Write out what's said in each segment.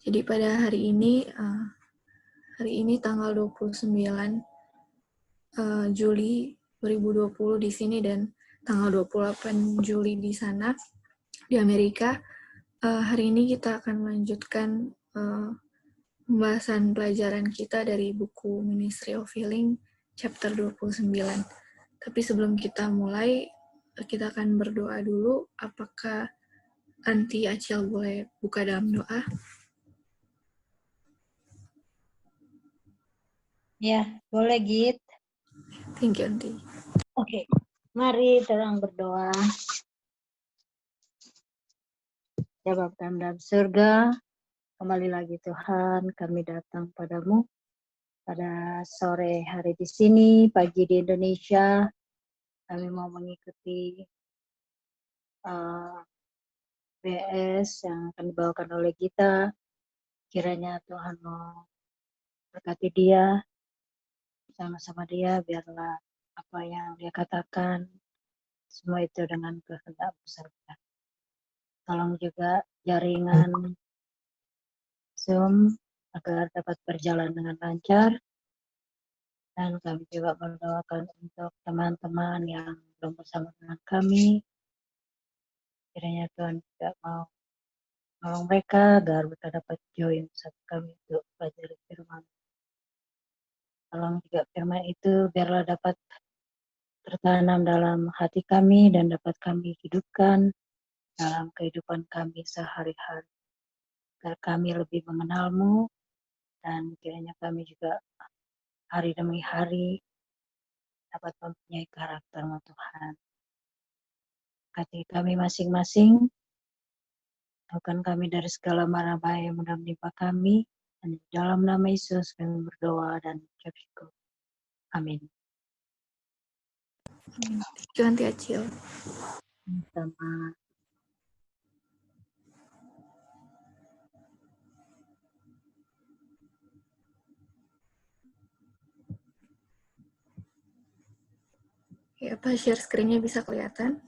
Jadi pada hari ini tanggal 29 Juli 2020 di sini dan tanggal 28 Juli di sana, di Amerika. Hari ini kita akan melanjutkan pembahasan pelajaran kita dari buku Ministry of Healing, chapter 29. Tapi sebelum kita mulai, kita akan berdoa dulu. Apakah Anti Acil boleh buka dalam doa? Ya, boleh Git. Thank you, Anti. Oke, mari terang berdoa. Ya Bapa kami dalam surga, kembali lagi Tuhan, kami datang padamu pada sore hari di sini, pagi di Indonesia. Kami mau mengikuti BS yang akan dibawakan oleh kita. Kiranya Tuhan mau berkati dia, sama-sama dia, biarlah apa yang dia katakan, semua itu dengan kehendak besar. Tolong juga jaringan Zoom agar dapat berjalan dengan lancar. Dan kami juga mendoakan untuk teman-teman yang belum bersama dengan kami. Kiranya Tuhan juga mau menolong mereka agar mereka dapat join bersama kami untuk belajar firman. Tolong juga firman itu biarlah dapat tertanam dalam hati kami dan dapat kami hidupkan dalam kehidupan kami sehari-hari. Agar kami lebih mengenalmu dan kiranya kami juga hari demi hari dapat mempunyai karakter Tuhan. Hati kami masing-masing, jauhkan kami dari segala mara bahaya yang mudah menimpa kami. Dan di dalam nama Yesus kami berdoa dan ucap syukur. Amin. Thank you, Anti Acil. Sama. Ya, apa share screen-nya bisa kelihatan?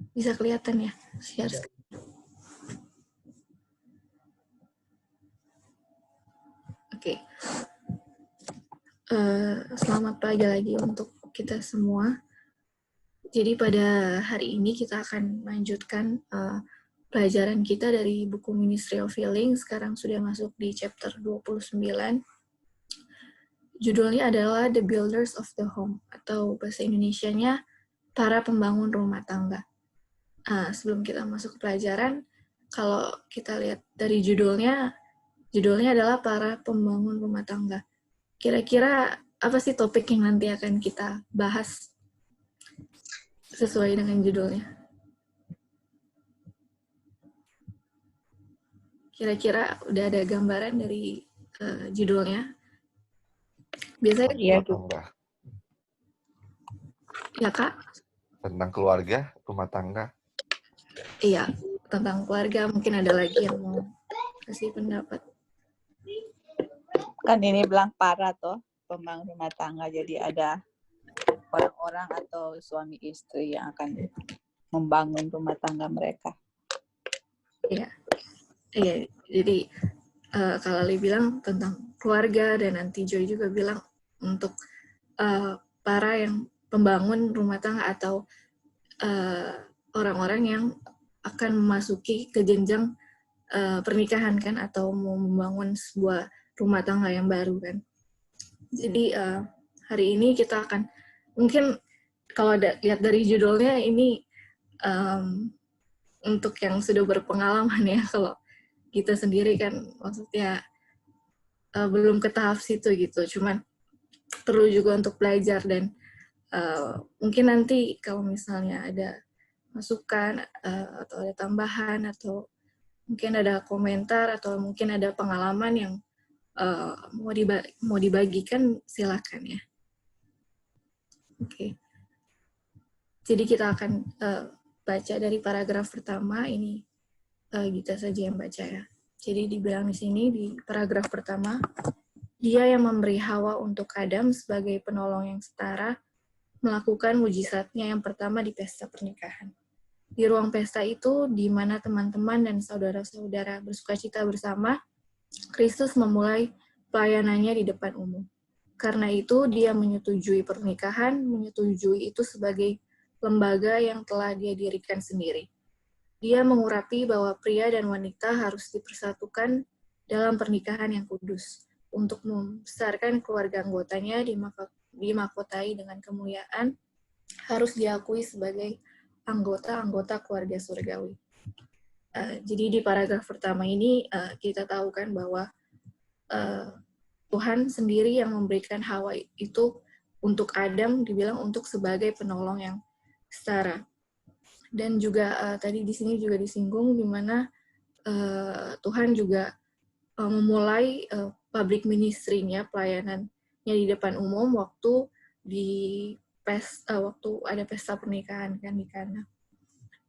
Bisa kelihatan ya share screen. Oke. Selamat pagi lagi untuk kita semua. Jadi pada hari ini kita akan melanjutkan pelajaran kita dari buku Ministry of Healing. Sekarang sudah masuk di chapter 29. Judulnya adalah The Builders of the Home, atau bahasa Indonesianya para pembangun rumah tangga. Sebelum kita masuk ke pelajaran, kalau kita lihat dari judulnya adalah para pembangun rumah tangga. Kira-kira apa sih topik yang nanti akan kita bahas sesuai dengan judulnya? Kira-kira udah ada gambaran dari judulnya? Biasanya rumah tangga. Ya, Kak? Tentang keluarga, rumah tangga. Iya, tentang keluarga. Mungkin ada lagi yang mau kasih pendapat. Kan ini bilang para toh pembangun rumah tangga, jadi ada orang-orang atau suami istri yang akan membangun rumah tangga mereka. Iya, jadi kalau Li bilang tentang keluarga dan nanti Joy juga bilang untuk para yang pembangun rumah tangga atau orang-orang yang akan memasuki ke jenjang pernikahan kan, atau mau membangun sebuah rumah tangga yang baru kan. Jadi hari ini kita akan, mungkin kalau lihat dari judulnya ini untuk yang sudah berpengalaman ya, kalau kita sendiri kan maksudnya belum ke tahap situ gitu, cuman perlu juga untuk belajar. Dan mungkin nanti kalau misalnya ada masukan atau ada tambahan atau mungkin ada komentar atau mungkin ada pengalaman yang mau dibagikan, silakan ya. Oke. Jadi kita akan baca dari paragraf pertama ini, Gita saja yang baca ya. Jadi dibilang di sini di paragraf pertama, dia yang memberi Hawa untuk Adam sebagai penolong yang setara melakukan mujizatnya yang pertama di pesta pernikahan. Di ruang pesta itu, di mana teman-teman dan saudara-saudara bersukacita bersama, Kristus memulai pelayanannya di depan umum. Karena itu, dia menyetujui pernikahan, menyetujui itu sebagai lembaga yang telah dia dirikan sendiri. Dia mengurapi bahwa pria dan wanita harus dipersatukan dalam pernikahan yang kudus, untuk membesarkan keluarga anggotanya dimahkotai dengan kemuliaan, harus diakui sebagai anggota-anggota keluarga surgawi. Jadi di paragraf pertama ini kita tahu kan bahwa Tuhan sendiri yang memberikan Hawa itu untuk Adam, dibilang untuk sebagai penolong yang setara. Dan juga tadi di sini juga disinggung di mana Tuhan juga memulai public ministry-nya, pelayanannya di depan umum waktu waktu ada pesta pernikahan kan di Kana.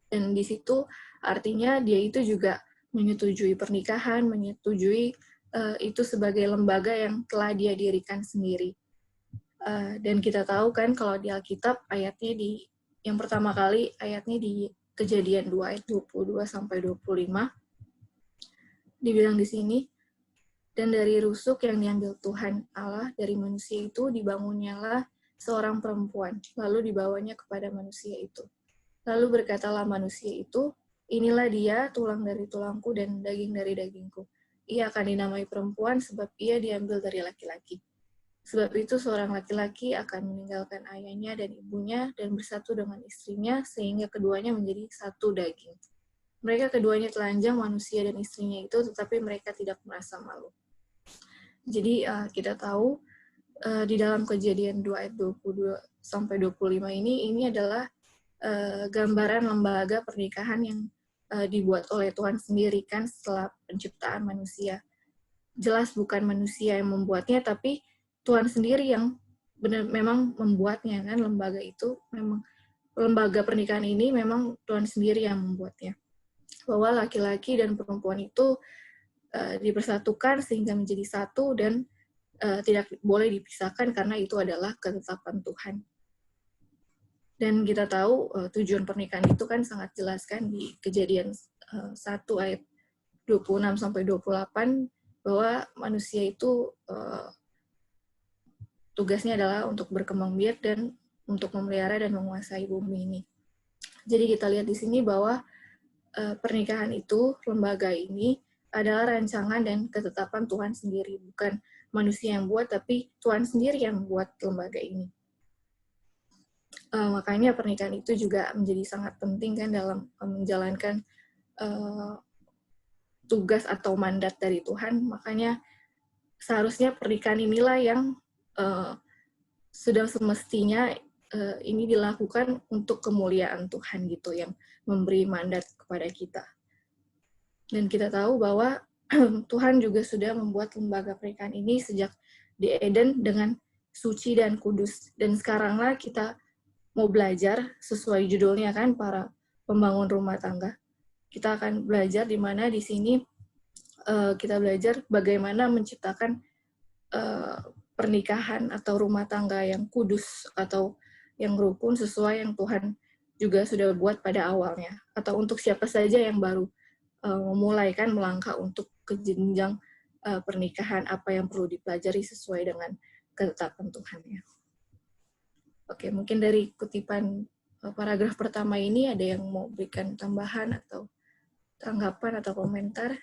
Dan di situ artinya dia itu juga menyetujui pernikahan, menyetujui itu sebagai lembaga yang telah dia dirikan sendiri. Dan kita tahu kan kalau di Alkitab ayatnya yang pertama kali ayatnya di Kejadian 2 ayat 22 sampai 25 dibilang di sini, dan dari rusuk yang diambil Tuhan Allah dari manusia itu dibangunnyalah seorang perempuan, lalu dibawanya kepada manusia itu. Lalu berkatalah manusia itu, inilah dia, tulang dari tulangku dan daging dari dagingku. Ia akan dinamai perempuan sebab ia diambil dari laki-laki. Sebab itu seorang laki-laki akan meninggalkan ayahnya dan ibunya dan bersatu dengan istrinya sehingga keduanya menjadi satu daging. Mereka keduanya telanjang, manusia dan istrinya itu, tetapi mereka tidak merasa malu. Jadi kita tahu di dalam Kejadian 2 ayat 22 sampai 25 ini adalah gambaran lembaga pernikahan yang dibuat oleh Tuhan sendiri kan setelah penciptaan manusia. Jelas bukan manusia yang membuatnya, tapi Tuhan sendiri yang memang membuatnya kan. Lembaga pernikahan ini memang Tuhan sendiri yang membuatnya. Bahwa laki-laki dan perempuan itu dipersatukan sehingga menjadi satu dan tidak boleh dipisahkan karena itu adalah ketetapan Tuhan. Dan kita tahu tujuan pernikahan itu kan sangat jelas kan di Kejadian 1 ayat 26 sampai 28 bahwa manusia itu tugasnya adalah untuk berkembang biak dan untuk memelihara dan menguasai bumi ini. Jadi kita lihat di sini bahwa pernikahan itu, lembaga ini adalah rancangan dan ketetapan Tuhan sendiri, bukan manusia yang buat, tapi Tuhan sendiri yang membuat lembaga ini. Makanya pernikahan itu juga menjadi sangat penting kan dalam menjalankan tugas atau mandat dari Tuhan. Makanya seharusnya pernikahan inilah yang sudah semestinya ini dilakukan untuk kemuliaan Tuhan gitu, yang memberi mandat kepada kita. Dan kita tahu bahwa Tuhan juga sudah membuat lembaga pernikahan ini sejak di Eden dengan suci dan kudus. Dan sekaranglah kita mau belajar sesuai judulnya kan, para pembangun rumah tangga. Kita akan belajar di mana di sini kita belajar bagaimana menciptakan pernikahan atau rumah tangga yang kudus atau yang rukun sesuai yang Tuhan juga sudah buat pada awalnya. Atau untuk siapa saja yang baru memulai kan melangkah untuk ke jenjang pernikahan, apa yang perlu dipelajari sesuai dengan ketetapan Tuhan ya. Oke, mungkin dari kutipan paragraf pertama ini ada yang mau berikan tambahan atau tanggapan atau komentar?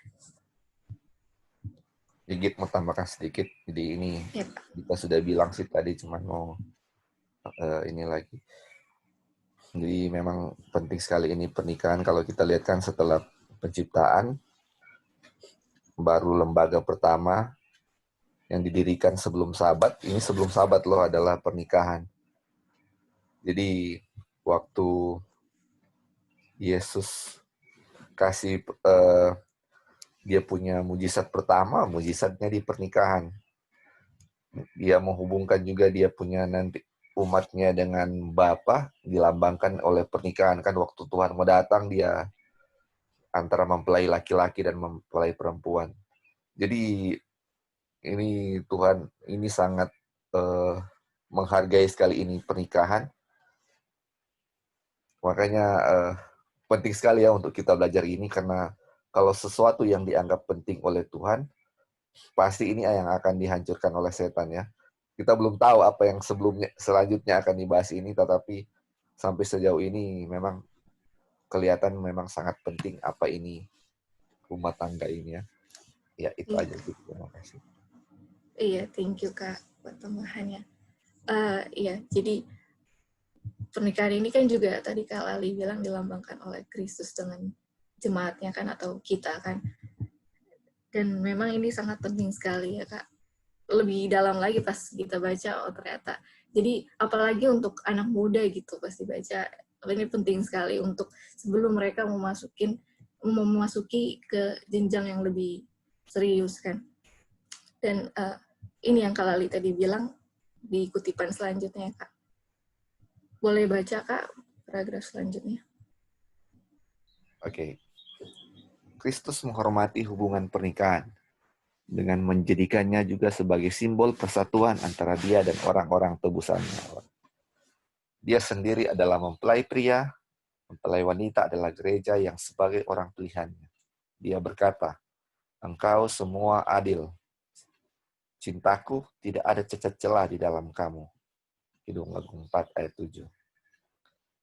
Gigit mau tambahkan sedikit. Jadi ini kita sudah bilang sih tadi, cuman mau ini lagi. Jadi memang penting sekali ini pernikahan. Kalau kita lihat kan setelah penciptaan, baru lembaga pertama yang didirikan sebelum Sabat, ini sebelum Sabat loh, adalah pernikahan. Jadi waktu Yesus kasih dia punya mujizat pertama, mujizatnya di pernikahan. Dia menghubungkan juga dia punya nanti umatnya dengan Bapa, dilambangkan oleh pernikahan. Kan waktu Tuhan mau datang, dia antara mempelai laki-laki dan mempelai perempuan. Jadi ini Tuhan ini sangat menghargai sekali ini pernikahan. Makanya penting sekali ya untuk kita belajar ini, karena kalau sesuatu yang dianggap penting oleh Tuhan, pasti ini yang akan dihancurkan oleh setan ya. Kita belum tahu apa yang selanjutnya akan dibahas ini, tetapi sampai sejauh ini memang kelihatan memang sangat penting apa ini rumah tangga ini ya. Ya itu Iya. aja sih. Terima kasih. Iya, thank you Kak buat tambahannya. Iya, jadi pernikahan ini kan juga tadi Kak Lali bilang dilambangkan oleh Kristus dengan jemaatnya kan, atau kita kan. Dan memang ini sangat penting sekali ya Kak. Lebih dalam lagi pas kita baca, oh ternyata. Jadi apalagi untuk anak muda gitu pasti baca. Ini penting sekali untuk sebelum mereka memasuki ke jenjang yang lebih serius kan. Dan ini yang Kak Lali tadi bilang di kutipan selanjutnya Kak. Boleh baca Kak paragraf selanjutnya? Oke. Kristus menghormati hubungan pernikahan dengan menjadikannya juga sebagai simbol persatuan antara dia dan orang-orang tebusannya. Dia sendiri adalah mempelai pria, mempelai wanita adalah gereja yang sebagai orang pilihannya. Dia berkata, engkau semua adil. Cintaku tidak ada cacat celah di dalam kamu. Kidung Agung 4 ayat 7.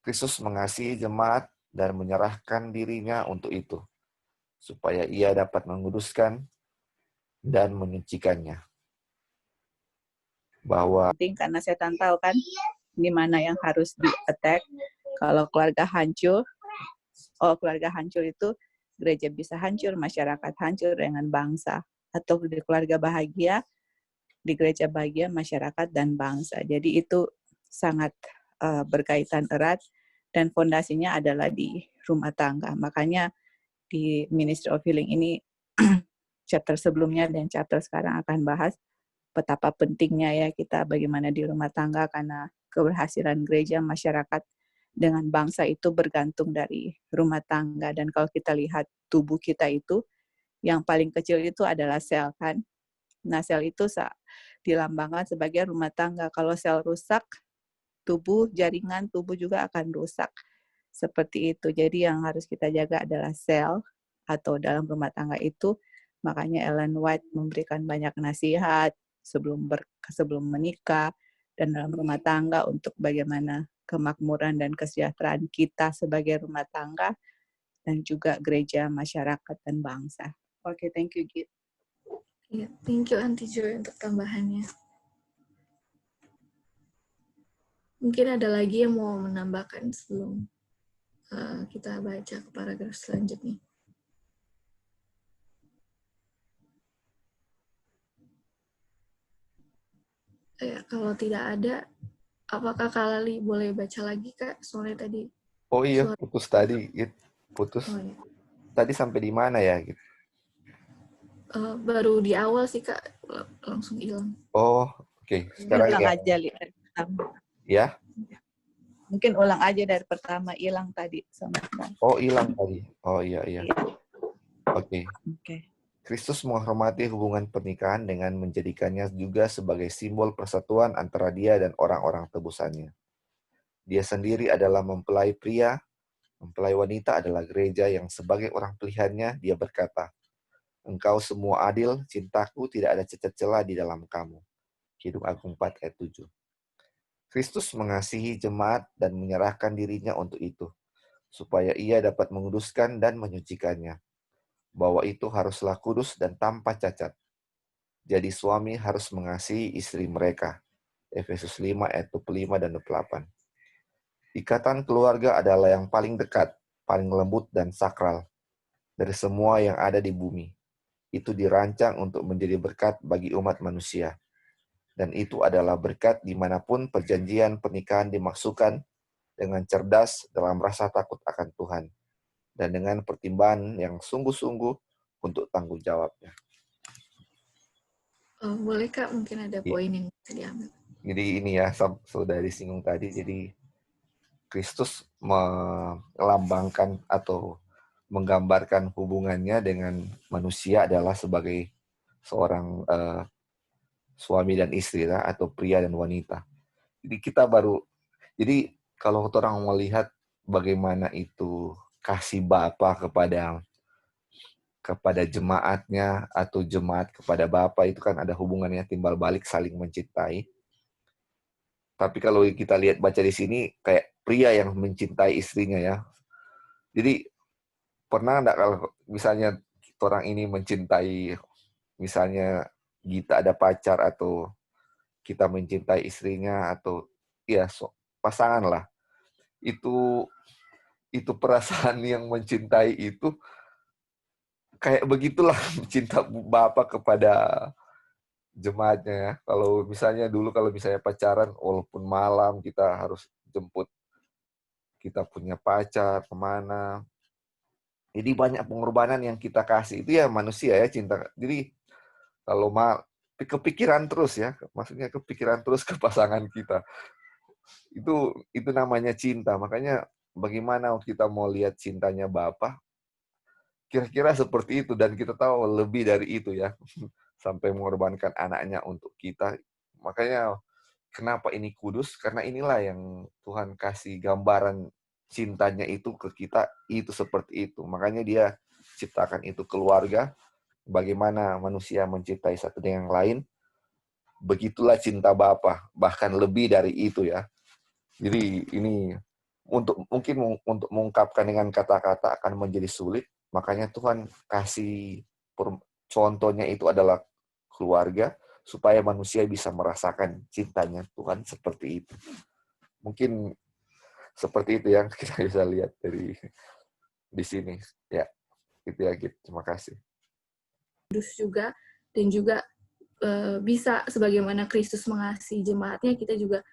Kristus mengasihi jemaat dan menyerahkan dirinya untuk itu, supaya ia dapat menguduskan dan menyucikannya. Bahwa Penting karena setan tahu kan di mana yang harus di-attack. Kalau keluarga hancur itu gereja bisa hancur, masyarakat hancur dengan bangsa. Atau di keluarga bahagia, di gereja bahagia, masyarakat dan bangsa. Jadi itu sangat berkaitan erat dan fondasinya adalah di rumah tangga. Makanya di Ministry of Healing ini chapter sebelumnya dan chapter sekarang akan bahas betapa pentingnya ya kita bagaimana di rumah tangga, karena keberhasilan gereja, masyarakat dengan bangsa itu bergantung dari rumah tangga. Dan kalau kita lihat tubuh kita itu, yang paling kecil itu adalah sel kan. Nah sel itu dilambangkan sebagai rumah tangga. Kalau sel rusak, jaringan tubuh juga akan rusak. Seperti itu. Jadi yang harus kita jaga adalah sel atau dalam rumah tangga itu. Makanya Ellen White memberikan banyak nasihat sebelum menikah dan dalam rumah tangga untuk bagaimana kemakmuran dan kesejahteraan kita sebagai rumah tangga dan juga gereja, masyarakat, dan bangsa. Oke, thank you, Git. Ya, thank you Aunty Joy untuk tambahannya. Mungkin ada lagi yang mau menambahkan sebelum kita baca ke paragraf selanjutnya. Ya, kalau tidak ada, apakah Kak Lali boleh baca lagi Kak? Soalnya tadi. Oh iya, putus tadi. Putus. Oh, ya. Tadi sampai di mana ya? Gitu. Baru di awal sih Kak, langsung hilang. Oh, oke. Sekarang ulang ya. aja dari pertama. Ya? Mungkin ulang aja dari pertama, hilang tadi. Oh, hilang tadi. Oh iya. Oke. Kristus menghormati hubungan pernikahan dengan menjadikannya juga sebagai simbol persatuan antara dia dan orang-orang tebusannya. Dia sendiri adalah mempelai pria, mempelai wanita adalah gereja yang sebagai orang pilihannya. Dia berkata, engkau semua adil, cintaku tidak ada cacat celah di dalam kamu. Kidung Agung 4 ayat 7. Kristus mengasihi jemaat dan menyerahkan dirinya untuk itu, supaya ia dapat menguduskan dan menyucikannya. Bahwa itu haruslah kudus dan tanpa cacat. Jadi suami harus mengasihi istri mereka. Efesus 5 ayat 25 dan 28. Ikatan keluarga adalah yang paling dekat, paling lembut dan sakral dari semua yang ada di bumi. Itu dirancang untuk menjadi berkat bagi umat manusia. Dan itu adalah berkat dimanapun perjanjian pernikahan dimaksudkan dengan cerdas dalam rasa takut akan Tuhan. Dan dengan pertimbangan yang sungguh-sungguh untuk tanggung jawabnya. Boleh Kak, mungkin ada poin yang bisa diambil. Jadi ini ya, sudah disinggung tadi, jadi Kristus melambangkan atau menggambarkan hubungannya dengan manusia adalah sebagai seorang suami dan istri atau pria dan wanita. Jadi kita jadi kalau orang melihat bagaimana itu kasih Bapa kepada jemaatnya atau jemaat kepada Bapa itu kan ada hubungannya timbal balik saling mencintai. Tapi kalau kita lihat baca di sini kayak pria yang mencintai istrinya ya. Jadi pernah enggak kalau misalnya orang ini mencintai, misalnya Gita ada pacar atau kita mencintai istrinya atau ya pasangan lah. Itu perasaan yang mencintai itu kayak begitulah cinta Bapak kepada jemaatnya ya. Kalau misalnya dulu kalau misalnya pacaran walaupun malam kita harus jemput kita punya pacar kemana. Jadi banyak pengorbanan yang kita kasih itu ya manusia ya cinta. Jadi kalau kepikiran terus ya, maksudnya kepikiran terus ke pasangan kita. Itu namanya cinta. Makanya bagaimana kita mau lihat cintanya Bapa? Kira-kira seperti itu dan kita tahu lebih dari itu ya. Sampai mengorbankan anaknya untuk kita. Makanya kenapa ini kudus? Karena inilah yang Tuhan kasih gambaran cintanya itu ke kita, itu seperti itu. Makanya dia ciptakan itu keluarga, bagaimana manusia mencintai satu dengan yang lain, begitulah cinta Bapa, bahkan lebih dari itu ya. Jadi ini mungkin untuk mengungkapkan dengan kata-kata akan menjadi sulit, makanya Tuhan kasih contohnya itu adalah keluarga, supaya manusia bisa merasakan cintanya Tuhan seperti itu. Mungkin seperti itu yang kita bisa lihat dari di sini. Ya, itu ya, Git. Terima kasih. Kudus juga, dan juga bisa sebagaimana Kristus mengasihi jemaatnya, kita juga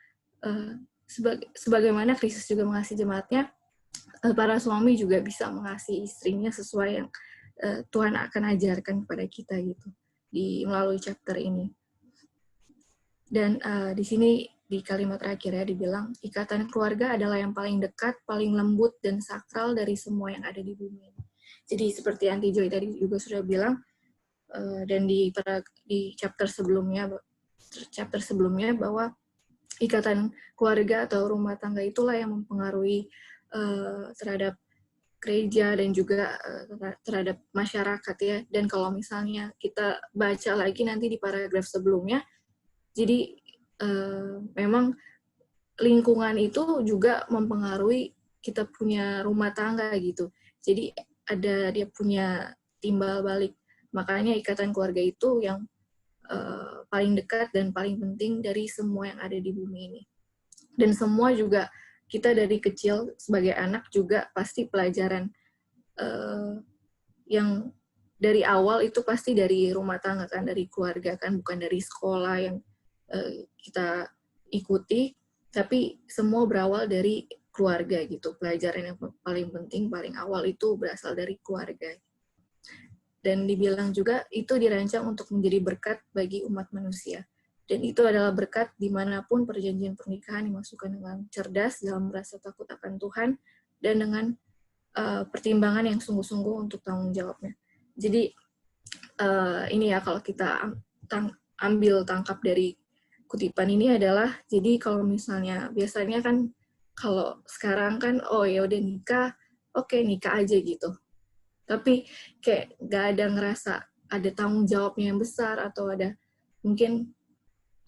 sebagaimana Kristus juga mengasihi jemaatnya, para suami juga bisa mengasihi istrinya sesuai yang Tuhan akan ajarkan kepada kita gitu melalui chapter ini. Dan di sini di kalimat terakhir ya dibilang ikatan keluarga adalah yang paling dekat, paling lembut dan sakral dari semua yang ada di bumi. Jadi seperti Aunty Joy tadi juga sudah bilang, dan di chapter sebelumnya bahwa ikatan keluarga atau rumah tangga itulah yang mempengaruhi terhadap gereja dan juga terhadap masyarakat ya. Dan kalau misalnya kita baca lagi nanti di paragraf sebelumnya, jadi memang lingkungan itu juga mempengaruhi kita punya rumah tangga gitu. Jadi dia punya timbal balik. Makanya ikatan keluarga itu yang paling dekat dan paling penting dari semua yang ada di bumi ini. Dan semua juga kita dari kecil sebagai anak juga pasti pelajaran yang dari awal itu pasti dari rumah tangga kan, dari keluarga kan, bukan dari sekolah yang kita ikuti, tapi semua berawal dari keluarga gitu. Pelajaran yang paling penting, paling awal itu berasal dari keluarga. Dan dibilang juga itu dirancang untuk menjadi berkat bagi umat manusia. Dan itu adalah berkat dimanapun perjanjian pernikahan dimasukkan dengan cerdas dalam rasa takut akan Tuhan dan dengan pertimbangan yang sungguh-sungguh untuk tanggung jawabnya. Jadi ini ya kalau kita ambil tangkap dari kutipan ini adalah, jadi kalau misalnya biasanya kan kalau sekarang kan oh ya udah nikah, oke nikah aja gitu. Tapi kayak nggak ada ngerasa ada tanggung jawabnya yang besar atau ada mungkin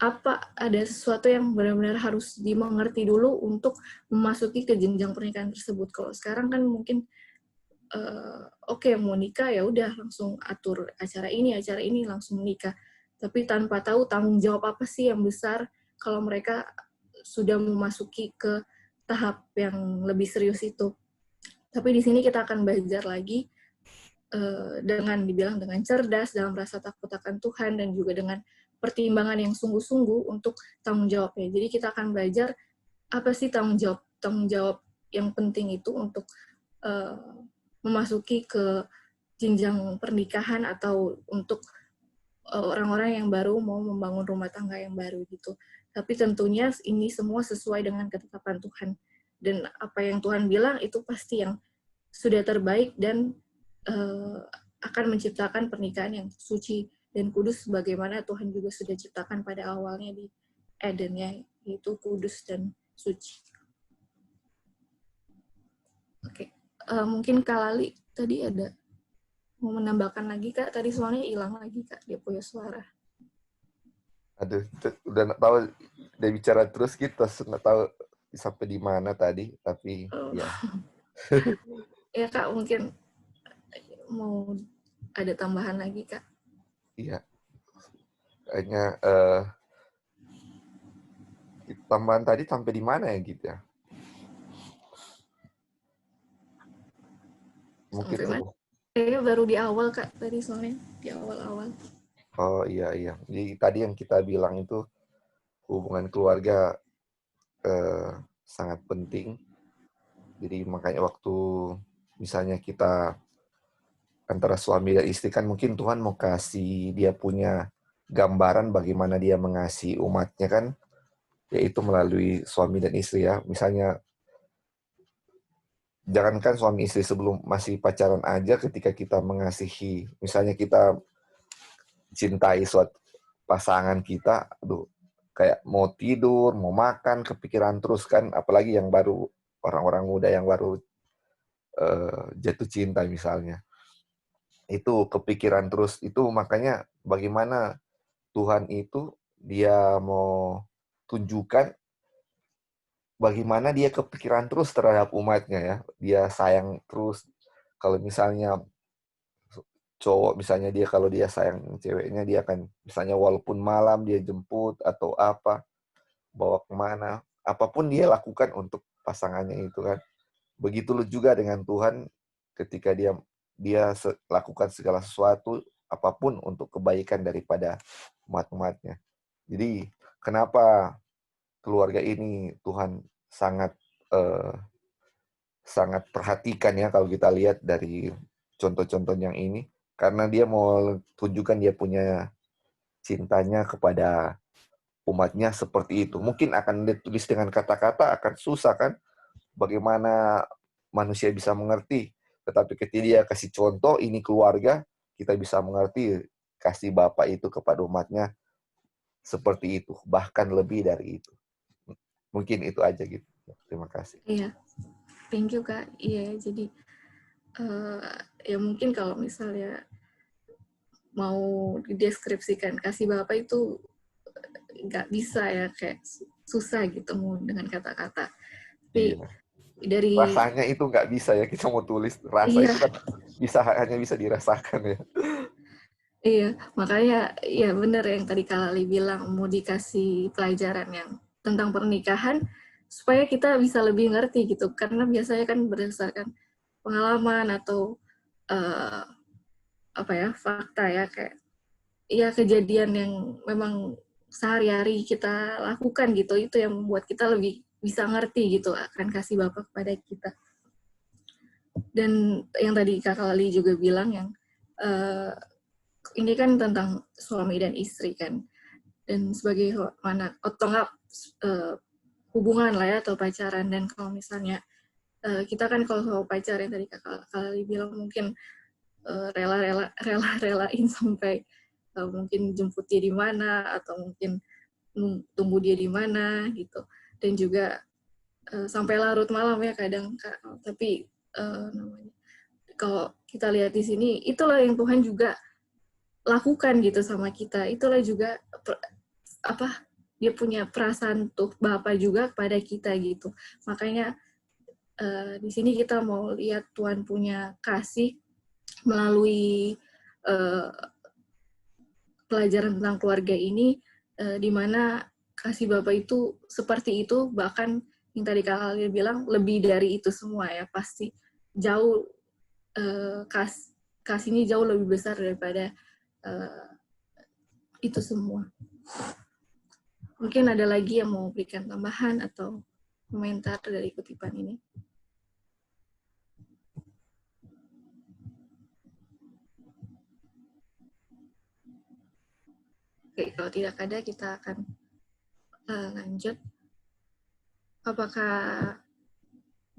ada sesuatu yang benar-benar harus dimengerti dulu untuk memasuki ke jenjang pernikahan tersebut. Kalau sekarang kan mungkin oke, mau nikah ya udah langsung atur acara ini langsung nikah. Tapi tanpa tahu tanggung jawab apa sih yang besar kalau mereka sudah memasuki ke tahap yang lebih serius itu. Tapi di sini kita akan belajar lagi dengan dibilang dengan cerdas dalam rasa takut akan Tuhan dan juga dengan pertimbangan yang sungguh-sungguh untuk tanggung jawabnya. Jadi kita akan belajar apa sih tanggung jawab yang penting itu untuk memasuki ke jenjang pernikahan atau untuk orang-orang yang baru mau membangun rumah tangga yang baru gitu. Tapi tentunya ini semua sesuai dengan ketetapan Tuhan. Dan apa yang Tuhan bilang itu pasti yang sudah terbaik dan akan menciptakan pernikahan yang suci dan kudus sebagaimana Tuhan juga sudah ciptakan pada awalnya di Eden ya, yaitu kudus dan suci. mungkin Kak Lali tadi ada mau menambahkan lagi Kak, tadi soalnya hilang lagi Kak, dia punya suara. Aduh, udah nggak tahu, udah bicara terus kita nggak tahu sampai di mana tadi, tapi ya. Ya Kak, mungkin mau ada tambahan lagi Kak. Iya. Kayaknya tambahan tadi sampai di mana ya gitu ya? Mungkin kayaknya baru di awal Kak, tadi soalnya di awal-awal. Oh iya. Jadi tadi yang kita bilang itu hubungan keluarga sangat penting. Jadi makanya waktu misalnya kita antara suami dan istri kan mungkin Tuhan mau kasih dia punya gambaran bagaimana dia mengasihi umatnya kan, yaitu melalui suami dan istri ya. Misalnya jangankan suami istri sebelum masih pacaran aja, ketika kita mengasihi, misalnya kita cintai suatu pasangan kita, aduh, kayak mau tidur, mau makan, kepikiran terus kan, apalagi yang baru, orang-orang muda yang baru jatuh cinta misalnya. Itu kepikiran terus, itu makanya bagaimana Tuhan itu, dia mau tunjukkan bagaimana dia kepikiran terus terhadap umatnya ya. Dia sayang terus. Kalau misalnya cowok, misalnya dia kalau dia sayang ceweknya, dia akan misalnya walaupun malam dia jemput atau apa, bawa kemana, apapun dia lakukan untuk pasangannya itu kan. Begitu juga dengan Tuhan, ketika dia lakukan segala sesuatu, apapun untuk kebaikan daripada umat-umatnya. Jadi kenapa keluarga ini Tuhan sangat sangat perhatikan ya, kalau kita lihat dari contoh-contoh yang ini, karena dia mau tunjukkan dia punya cintanya kepada umatnya seperti itu. Mungkin akan ditulis dengan kata-kata akan susah kan, bagaimana manusia bisa mengerti. Tetapi ketika dia kasih contoh, ini keluarga, kita bisa mengerti kasih Bapa itu kepada umatnya seperti itu, bahkan lebih dari itu. Mungkin itu aja gitu. Terima kasih. Iya, thank you Kak. Iya, jadi ya mungkin kalau misalnya mau dideskripsikan kasih Bapak itu nggak bisa ya, kayak susah gitu mau dengan kata-kata. Tapi Iya. dari Rasanya itu nggak bisa ya, kita mau tulis rasa itu kan hanya bisa dirasakan ya. Iya, makanya ya benar yang tadi Kak Lali bilang, mau dikasih pelajaran yang tentang pernikahan supaya kita bisa lebih ngerti gitu, karena biasanya kan berdasarkan pengalaman atau fakta ya, kayak ya kejadian yang memang sehari-hari kita lakukan gitu, itu yang membuat kita lebih bisa ngerti gitu akan kasih Bapak kepada kita. Dan yang tadi Kak Lali juga bilang yang ini kan tentang suami dan istri kan, dan sebagai mana otongan hubungan lah ya, atau pacaran. Dan kalau misalnya kita kan kalau pacaran tadi Kak Lali bilang mungkin rela-relain sampai mungkin jemput dia di mana, atau mungkin tunggu dia di mana gitu, dan juga sampai larut malam ya kadang Kak. Tapi namanya kalau kita lihat di sini, itulah yang Tuhan juga lakukan gitu sama kita. Itulah juga dia punya perasaan tuh Bapa juga kepada kita gitu. Makanya di sini kita mau lihat Tuhan punya kasih melalui pelajaran tentang keluarga ini, di mana kasih Bapa itu seperti itu, bahkan yang tadi Kak Halil bilang lebih dari itu semua ya, pasti jauh kasihnya jauh lebih besar daripada itu semua. Mungkin ada lagi yang mau berikan tambahan atau komentar dari kutipan ini? Oke, kalau tidak ada, kita akan lanjut. Apakah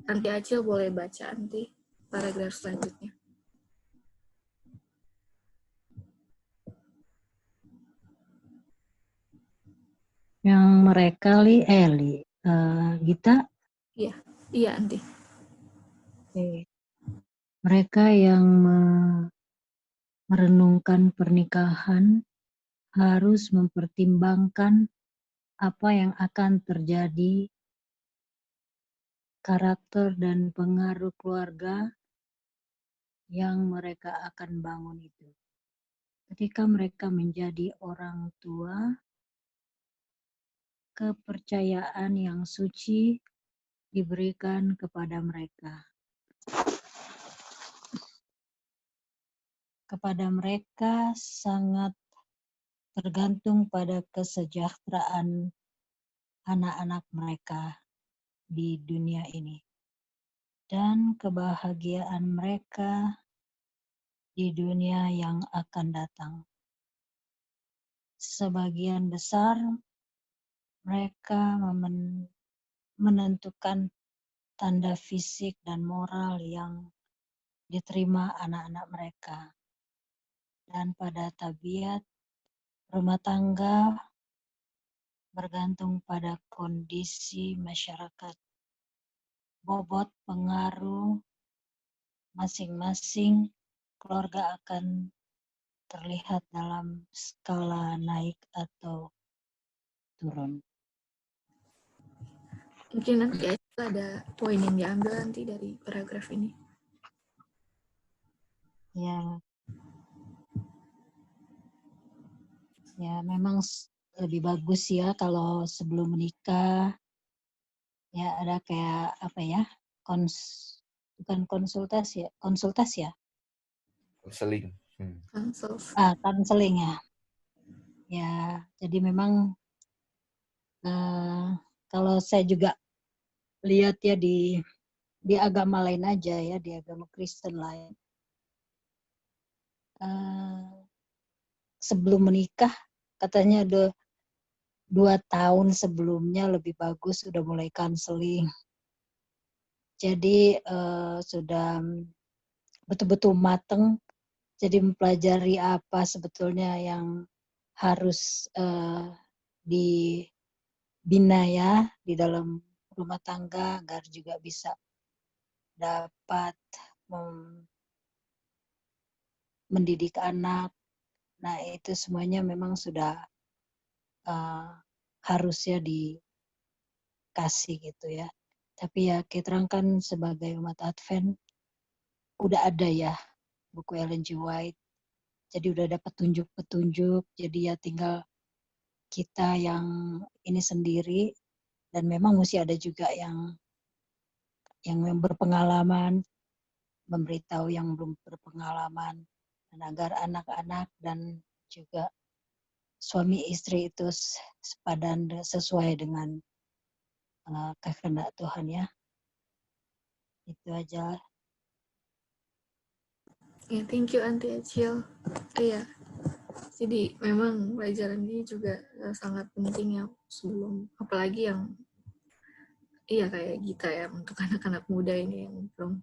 Anti Acil boleh baca nanti paragraf selanjutnya? Yang mereka Gita? Iya, Anti. Oke. Mereka yang merenungkan pernikahan harus mempertimbangkan apa yang akan terjadi, karakter dan pengaruh keluarga yang mereka akan bangun itu. Ketika mereka menjadi orang tua, kepercayaan yang suci diberikan kepada mereka. Kepada mereka sangat tergantung pada kesejahteraan anak-anak mereka di dunia ini. Dan kebahagiaan mereka di dunia yang akan datang. Sebagian besar mereka menentukan tanda fisik dan moral yang diterima anak-anak mereka. Dan pada tabiat rumah tangga bergantung pada kondisi masyarakat. Bobot pengaruh masing-masing keluarga akan terlihat dalam skala naik atau turun. Mungkin nanti ada poin yang diambil nanti dari paragraf ini. Ya memang lebih bagus ya kalau sebelum menikah ya ada kayak apa ya, bukan konsultasi ya, Konseling. Konseling ya. Ya, jadi memang kalau saya juga lihat ya di agama lain aja ya, di agama Kristen lain. Sebelum menikah katanya ada 2 tahun sebelumnya lebih bagus sudah mulai konseling. Jadi sudah betul-betul mateng, jadi mempelajari apa sebetulnya yang harus dibina ya di dalam rumah tangga agar juga bisa dapat mendidik anak. Nah itu semuanya memang sudah harusnya dikasih gitu ya. Tapi ya kita kan sebagai umat Advent udah ada ya buku Ellen G. White. Jadi udah dapat petunjuk-petunjuk. Jadi ya tinggal kita yang ini sendiri, dan memang mesti ada juga yang berpengalaman, memberitahu yang belum berpengalaman, dan agar anak-anak dan juga suami istri itu sepadan sesuai dengan kehendak Tuhan ya. Itu aja. Ya, thank you Auntie Acil. Iya. Jadi memang pelajaran ini juga sangat penting ya sebelum, apalagi yang kayak kita ya, untuk anak-anak muda ini yang belum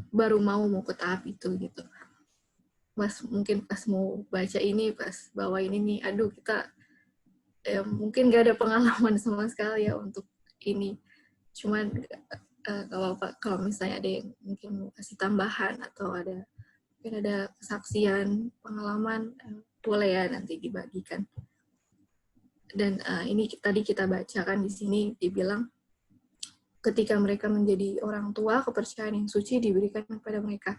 baru mau ke tahap itu gitu. Mungkin pas mau baca ini, pas bawa ini nih, aduh kita mungkin gak ada pengalaman sama sekali ya untuk ini. Cuman kalau misalnya ada yang mungkin mau kasih tambahan atau mungkin ada kesaksian, pengalaman, boleh ya nanti dibagikan. Dan ini tadi kita bacakan di sini dibilang ketika mereka menjadi orang tua, kepercayaan yang suci diberikan kepada mereka.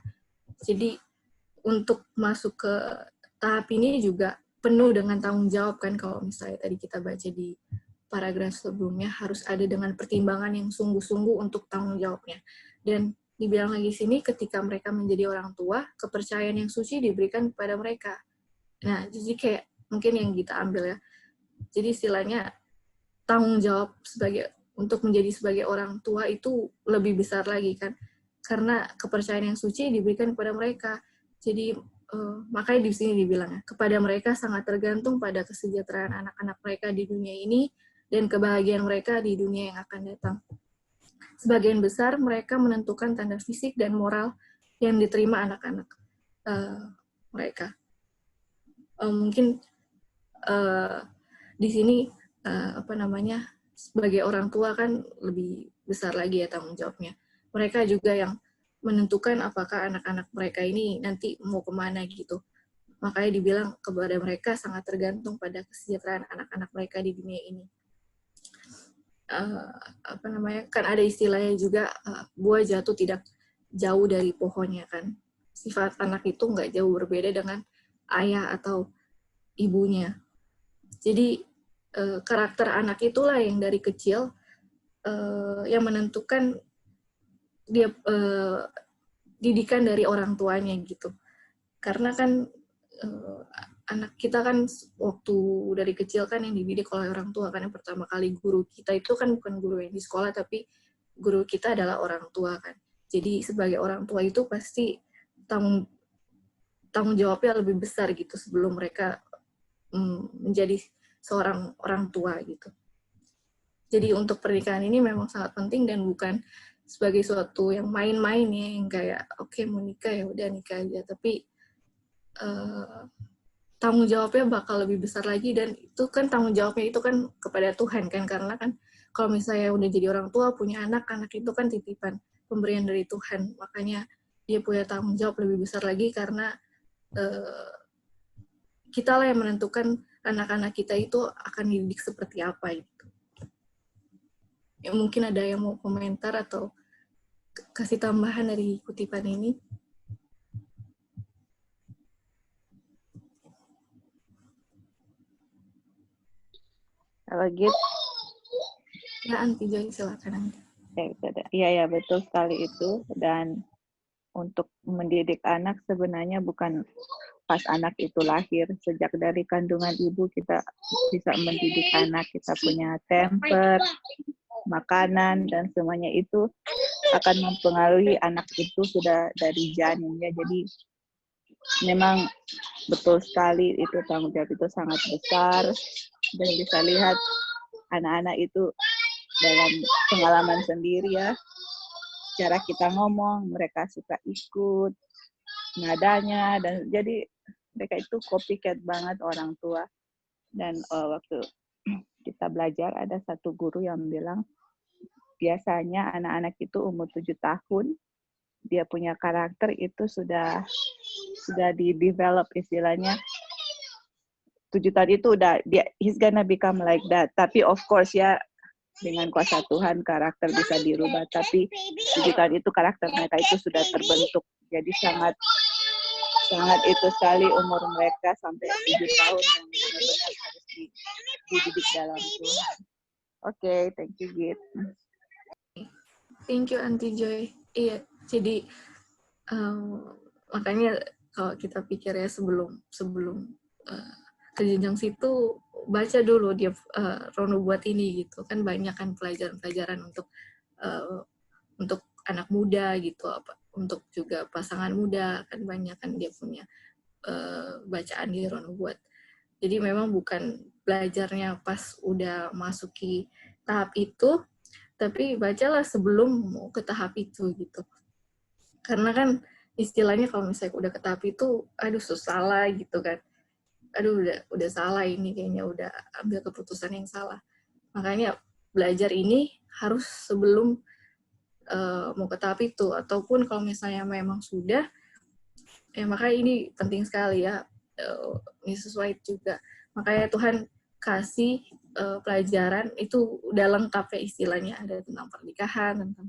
Jadi untuk masuk ke tahap ini juga penuh dengan tanggung jawab kan, kalau misalnya tadi kita baca di paragraf sebelumnya harus ada dengan pertimbangan yang sungguh-sungguh untuk tanggung jawabnya. Dan dibilang lagi sini ketika mereka menjadi orang tua, kepercayaan yang suci diberikan kepada mereka. Nah, jadi kayak mungkin yang kita ambil ya. Jadi istilahnya tanggung jawab untuk menjadi sebagai orang tua itu lebih besar lagi kan. Karena kepercayaan yang suci diberikan kepada mereka. Jadi makanya di sini dibilang ya, kepada mereka sangat tergantung pada kesejahteraan anak-anak mereka di dunia ini dan kebahagiaan mereka di dunia yang akan datang. Sebagian besar mereka menentukan tanda fisik dan moral yang diterima anak-anak mereka. Mungkin di sini sebagai orang tua kan lebih besar lagi ya tanggung jawabnya. Mereka juga yang menentukan apakah anak-anak mereka ini nanti mau kemana gitu. Makanya dibilang kepada mereka sangat tergantung pada kesejahteraan anak-anak mereka di dunia ini. Kan ada istilahnya juga, buah jatuh tidak jauh dari pohonnya kan. Sifat anak itu nggak jauh berbeda dengan ayah atau ibunya. Jadi karakter anak itulah yang dari kecil yang menentukan dia didikan dari orang tuanya gitu. Karena kan anak kita kan waktu dari kecil kan yang dididik oleh orang tua kan, yang pertama kali guru kita itu kan bukan guru yang di sekolah, tapi guru kita adalah orang tua kan. Jadi sebagai orang tua itu pasti tanggung jawabnya lebih besar gitu sebelum mereka menjadi seorang orang tua gitu. Jadi untuk pernikahan ini memang sangat penting dan bukan sebagai suatu yang main-main ya, yang kayak oke, mau nikah ya udah nikah aja, tapi tanggung jawabnya bakal lebih besar lagi, dan itu kan tanggung jawabnya itu kan kepada Tuhan kan, karena kan kalau misalnya udah jadi orang tua punya anak itu kan titipan pemberian dari Tuhan, makanya dia punya tanggung jawab lebih besar lagi karena kita lah yang menentukan anak-anak kita itu akan dididik seperti apa gitu. Ya, mungkin ada yang mau komentar atau kasih tambahan dari kutipan ini? Kalau gitu, ya Anti Joy, silakan Anti. Iya, betul sekali itu. Dan untuk mendidik anak sebenarnya bukan pas anak itu lahir. Sejak dari kandungan ibu kita bisa mendidik anak, kita punya temper, makanan, dan semuanya itu akan mempengaruhi anak itu sudah dari janin ya. Jadi memang betul sekali itu tanggung jawab itu sangat besar, dan bisa lihat anak-anak itu dalam pengalaman sendiri ya, cara kita ngomong mereka suka ikut nadanya, dan jadi mereka itu copycat banget orang tua. Dan waktu kita belajar ada satu guru yang bilang biasanya anak-anak itu umur 7 tahun dia punya karakter itu sudah di-develop, istilahnya 7 tahun itu udah he's gonna become like that. Tapi of course ya dengan kuasa Tuhan karakter bisa dirubah, tapi 7 tahun itu karakter mereka itu sudah terbentuk. Jadi sangat itu sekali umur mereka sampai 7 tahun yang benar-benar harus dididik dalam Tuhan. Oke, thank you Git. Thank you Auntie Joy. Iya, jadi makanya kalau kita pikir ya sebelum ke jenjang situ, baca dulu dia Rono buat ini gitu kan, banyak kan pelajaran-pelajaran untuk anak muda gitu, untuk juga pasangan muda kan, banyak kan dia punya bacaan di Rono buat. Jadi memang bukan belajarnya pas udah masuki tahap itu, tapi bacalah sebelum mau ke tahap itu gitu. Karena kan istilahnya kalau misalnya udah ke tahap itu, aduh salah gitu kan. Aduh udah salah ini, kayaknya udah ambil keputusan yang salah. Makanya belajar ini harus sebelum mau ke tahap itu, ataupun kalau misalnya memang sudah, ya makanya ini penting sekali ya, ini sesuai juga. Makanya Tuhan kasih pelajaran itu udah lengkap ya istilahnya, ada tentang pernikahan, tentang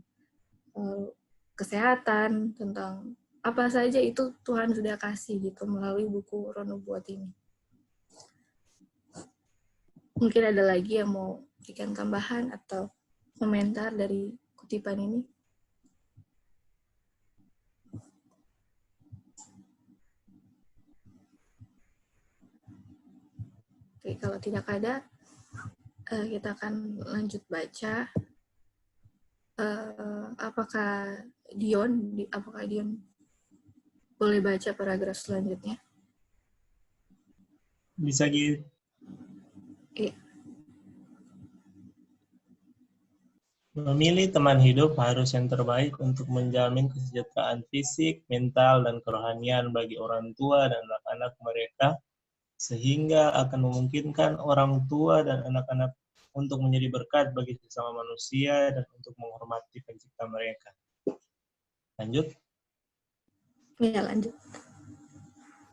kesehatan, tentang apa saja itu Tuhan sudah kasih gitu melalui buku Rono buat ini. Mungkin ada lagi yang mau berikan tambahan atau komentar dari kutipan ini? Oke, kalau tidak ada, kita akan lanjut baca. Apakah Dion boleh baca paragraf selanjutnya? Bisa gitu. Iya. Memilih teman hidup harus yang terbaik untuk menjamin kesejahteraan fisik, mental, dan kerohanian bagi orang tua dan anak-anak mereka, sehingga akan memungkinkan orang tua dan anak-anak untuk menjadi berkat bagi sesama manusia dan untuk menghormati pencipta mereka. Lanjut. Ya, lanjut.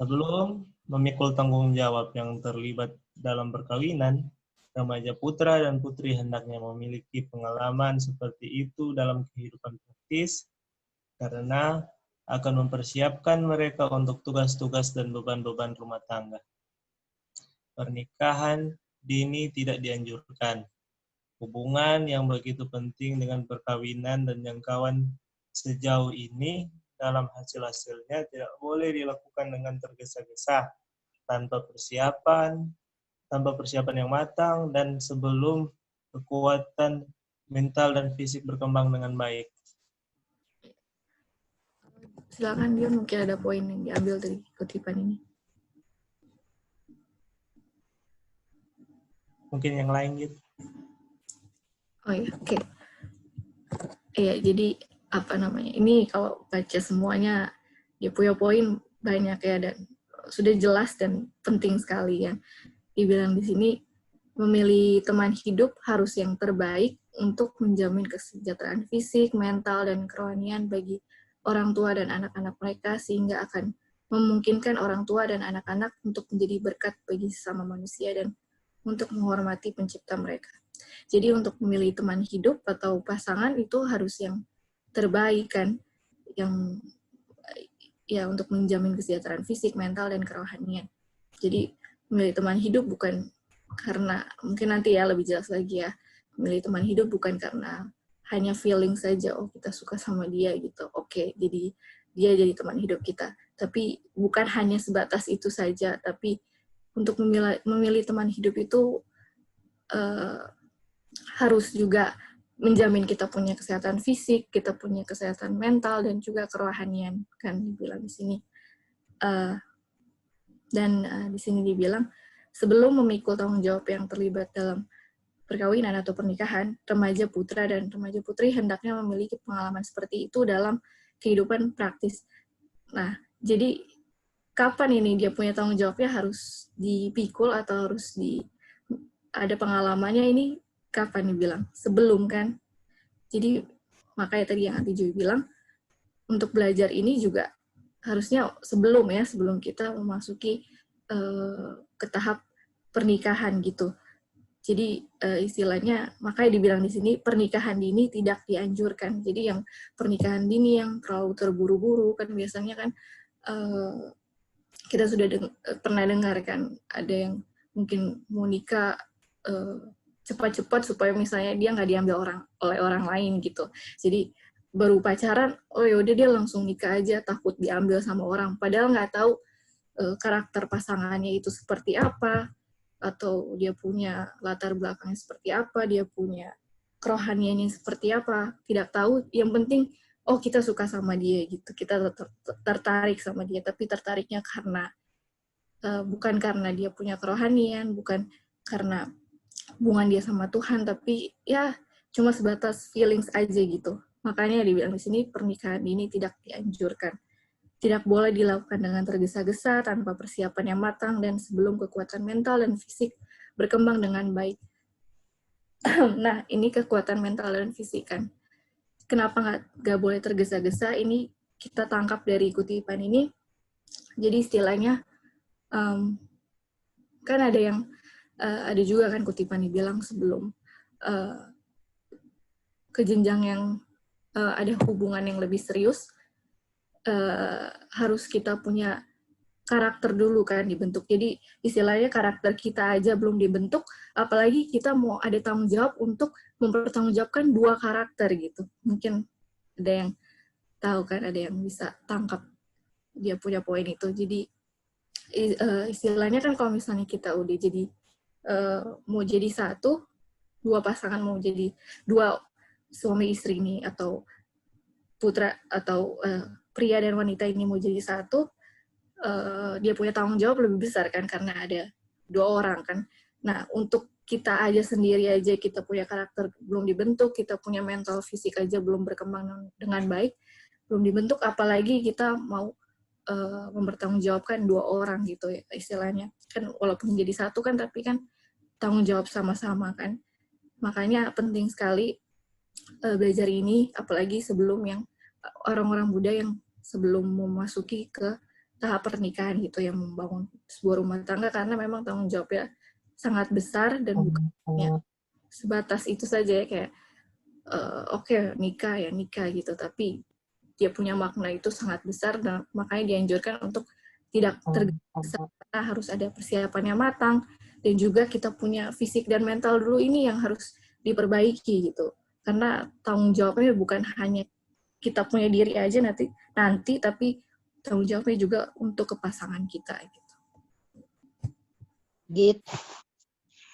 Sebelum memikul tanggung jawab yang terlibat dalam perkawinan, remaja putra dan putri hendaknya memiliki pengalaman seperti itu dalam kehidupan praktis, karena akan mempersiapkan mereka untuk tugas-tugas dan beban-beban rumah tangga. Pernikahan dini tidak dianjurkan. Hubungan yang begitu penting dengan perkawinan dan jangkauan sejauh ini dalam hasil-hasilnya tidak boleh dilakukan dengan tergesa-gesa, tanpa persiapan yang matang, dan sebelum kekuatan mental dan fisik berkembang dengan baik. Silakan dia, mungkin ada poin yang diambil dari kutipan ini. Mungkin yang lain gitu. Oh iya, oke. Iya, jadi apa namanya? Ini kalau baca semuanya dia punya poin banyak ya, dan sudah jelas dan penting sekali ya. Dibilang di sini memilih teman hidup harus yang terbaik untuk menjamin kesejahteraan fisik, mental, dan kerohanian bagi orang tua dan anak-anak mereka, sehingga akan memungkinkan orang tua dan anak-anak untuk menjadi berkat bagi sesama manusia dan untuk menghormati pencipta mereka. Jadi untuk memilih teman hidup atau pasangan itu harus yang terbaik kan, yang ya untuk menjamin kesejahteraan fisik, mental, dan kerohanian. Jadi memilih teman hidup bukan karena, mungkin nanti ya lebih jelas lagi ya, memilih teman hidup bukan karena hanya feeling saja, oh kita suka sama dia gitu, oke, jadi dia jadi teman hidup kita. Tapi bukan hanya sebatas itu saja, tapi untuk memilih teman hidup itu harus juga menjamin kita punya kesehatan fisik, kita punya kesehatan mental, dan juga kerohanian, kan dibilang di sini. Di sini dibilang, sebelum memikul tanggung jawab yang terlibat dalam perkawinan atau pernikahan, remaja putra dan remaja putri hendaknya memiliki pengalaman seperti itu dalam kehidupan praktis. Nah, jadi kapan ini dia punya tanggung jawabnya harus dipikul atau harus ada pengalamannya, ini kapan dibilang? Sebelum kan? Jadi makanya tadi yang Ati Joy bilang, untuk belajar ini juga harusnya sebelum kita memasuki ke tahap pernikahan gitu. Jadi istilahnya, makanya dibilang di sini pernikahan dini tidak dianjurkan. Jadi yang pernikahan dini yang terlalu terburu-buru, kan biasanya kan kita sudah pernah dengar kan, ada yang mungkin mau nikah cepat-cepat supaya misalnya dia nggak diambil oleh orang lain gitu. Jadi baru pacaran, oh yaudah dia langsung nikah aja, takut diambil sama orang. Padahal nggak tahu karakter pasangannya itu seperti apa, atau dia punya latar belakangnya seperti apa, dia punya kerohaniannya seperti apa. Tidak tahu, yang penting, oh kita suka sama dia gitu, kita tertarik sama dia, tapi tertariknya karena bukan karena dia punya kerohanian, bukan karena hubungan dia sama Tuhan, tapi ya cuma sebatas feelings aja gitu. Makanya dibilang di sini pernikahan ini tidak dianjurkan. Tidak boleh dilakukan dengan tergesa-gesa, tanpa persiapan yang matang, dan sebelum kekuatan mental dan fisik berkembang dengan baik. Nah, ini kekuatan mental dan fisik kan. Kenapa nggak boleh tergesa-gesa? Ini kita tangkap dari kutipan ini. Jadi istilahnya, kan ada juga kan kutipan dibilang sebelum ke jenjang yang ada hubungan yang lebih serius, harus kita punya karakter dulu kan dibentuk. Jadi istilahnya karakter kita aja belum dibentuk, apalagi kita mau ada tanggung jawab untuk mempertanggungjawabkan dua karakter gitu. Mungkin ada yang tahu kan, ada yang bisa tangkap dia punya poin itu. Jadi istilahnya kan kalau misalnya kita udah jadi mau jadi satu, dua pasangan mau jadi dua suami istri ini, atau putra atau pria dan wanita ini mau jadi satu, dia punya tanggung jawab lebih besar kan, karena ada dua orang kan. Nah, untuk kita aja sendiri aja kita punya karakter belum dibentuk, kita punya mental fisik aja belum berkembang dengan baik, belum dibentuk, apalagi kita mau mempertanggungjawabkan dua orang gitu ya istilahnya. Kan walaupun jadi satu kan, tapi kan tanggung jawab sama-sama kan. Makanya penting sekali belajar ini, apalagi sebelum yang orang-orang muda yang sebelum memasuki ke tahap pernikahan gitu, yang membangun sebuah rumah tangga, karena memang tanggung jawabnya sangat besar dan bukan hanya sebatas itu saja ya, kayak oke, nikah ya nikah gitu, tapi dia punya makna itu sangat besar, dan makanya dianjurkan untuk tidak tergesa, karena harus ada persiapannya matang, dan juga kita punya fisik dan mental dulu ini yang harus diperbaiki gitu, karena tanggung jawabnya bukan hanya kita punya diri aja nanti, tapi tanggung jawabnya juga untuk ke pasangan kita gitu. Git,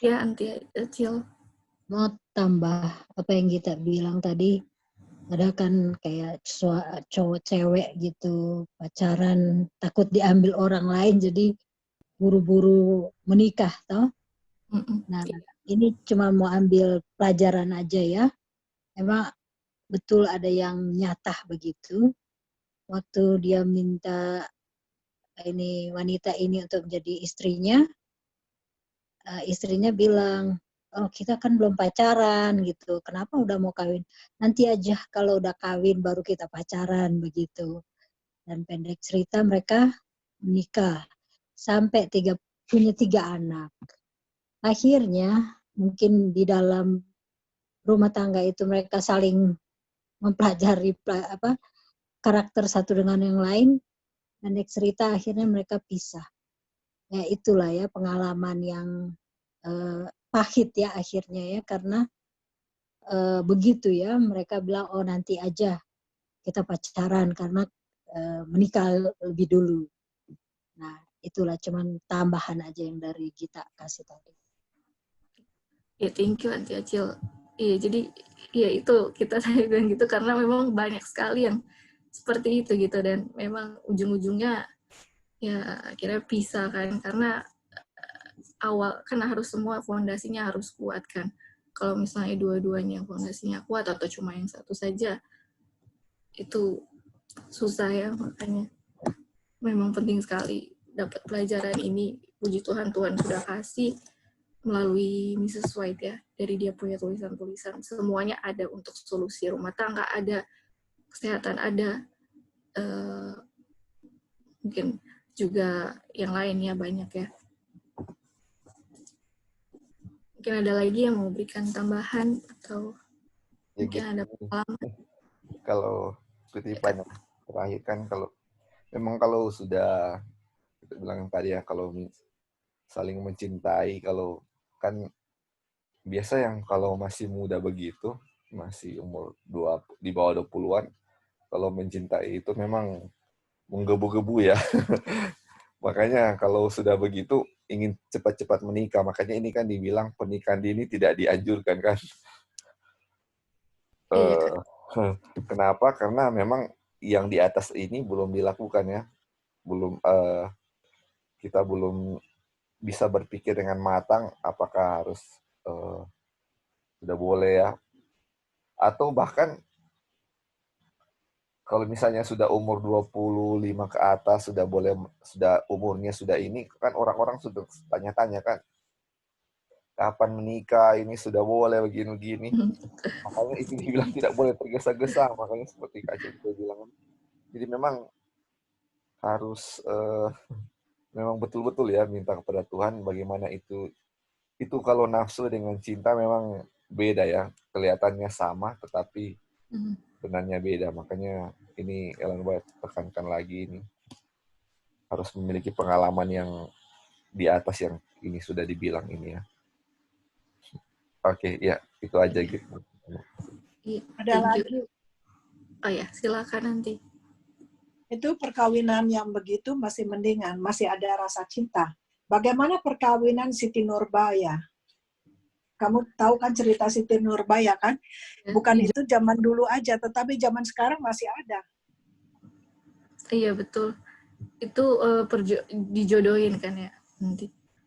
Ya, Anti Acil. mau tambah apa yang kita bilang tadi, ada kan kayak cowok cewek gitu pacaran takut diambil orang lain jadi buru-buru menikah toh. Nah, ini cuma mau ambil pelajaran aja ya. Emang betul ada yang nyata begitu. Waktu dia minta ini wanita ini untuk menjadi istrinya, istrinya bilang, oh kita kan belum pacaran gitu, kenapa udah mau kawin? Nanti aja kalau udah kawin baru kita pacaran begitu. Dan pendek cerita mereka menikah sampai punya 3 anak. Akhirnya mungkin di dalam rumah tangga itu mereka saling mempelajari karakter satu dengan yang lain. Pendek cerita akhirnya mereka pisah. Ya itulah ya pengalaman yang pahit ya akhirnya ya, karena begitu ya mereka bilang oh nanti aja kita pacaran karena menikah lebih dulu. Nah itulah cuman tambahan aja yang dari kita kasih tadi. Ya, thank you Anti Acil. Iya, jadi ya itu kita tadi bilang gitu karena memang banyak sekali yang seperti itu gitu, dan memang ujung-ujungnya ya akhirnya pisah kan, karena awal kan harus semua fondasinya harus kuat kan. Kalau misalnya dua-duanya fondasinya kuat atau cuma yang satu saja, itu susah ya. Makanya memang penting sekali dapat pelajaran ini. Puji Tuhan, Tuhan sudah kasih melalui Mrs. White ya, dari dia punya tulisan-tulisan, semuanya ada untuk solusi rumah tangga, ada kesehatan, ada mungkin juga yang lainnya banyak ya. Mungkin ada lagi yang mau berikan tambahan atau ya, mungkin gitu. ada pengalaman. Kalau kutipan terakhir kan, kalau sudah kita bilang tadi ya, kalau saling mencintai, kalau kan biasa yang kalau masih muda begitu, masih umur di bawah 20-an, kalau mencintai itu memang menggebu-gebu ya. Makanya kalau sudah begitu ingin cepat-cepat menikah. Makanya ini kan dibilang pernikahan dini tidak dianjurkan kan. Iya. Kenapa? Karena memang yang di atas ini belum dilakukan ya. Kita belum bisa berpikir dengan matang apakah harus sudah boleh ya. Atau bahkan kalau misalnya sudah umur 25 ke atas, sudah umurnya sudah ini, kan orang-orang sudah tanya-tanya kan, kapan menikah, ini sudah boleh begini-begini. Makanya itu dibilang tidak boleh tergesa-gesa, makanya seperti Kak Cik bilang. Jadi memang harus memang betul-betul ya minta kepada Tuhan bagaimana itu kalau nafsu dengan cinta memang beda ya, kelihatannya sama tetapi benarnya beda. Makanya ini Ellen White tekankan lagi, ini harus memiliki pengalaman yang di atas yang ini sudah dibilang ini ya. Oke, ya itu aja gitu. Iya, ada lagi. Oh ya, silakan nanti. Itu perkawinan yang begitu masih mendingan, masih ada rasa cinta. Bagaimana perkawinan Siti Nurbaya? Kamu tahu kan cerita Siti Nurbaya kan? Bukan itu zaman dulu aja, tetapi zaman sekarang masih ada. Iya, betul. Itu dijodohin kan ya nanti.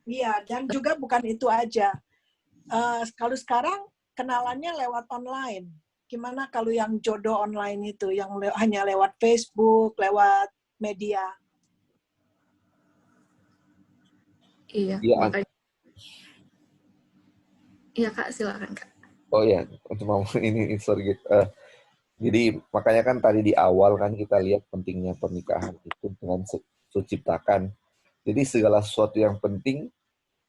Iya, dan juga bukan itu aja. Kalau sekarang kenalannya lewat online. Gimana kalau yang jodoh online itu, yang hanya lewat Facebook, lewat media? Iya, makanya. Iya Kak, silakan Kak. Oh ya, cuma ini sorry gitu. Jadi makanya kan tadi di awal kan kita lihat pentingnya pernikahan itu dengan suciptakan. Jadi segala sesuatu yang penting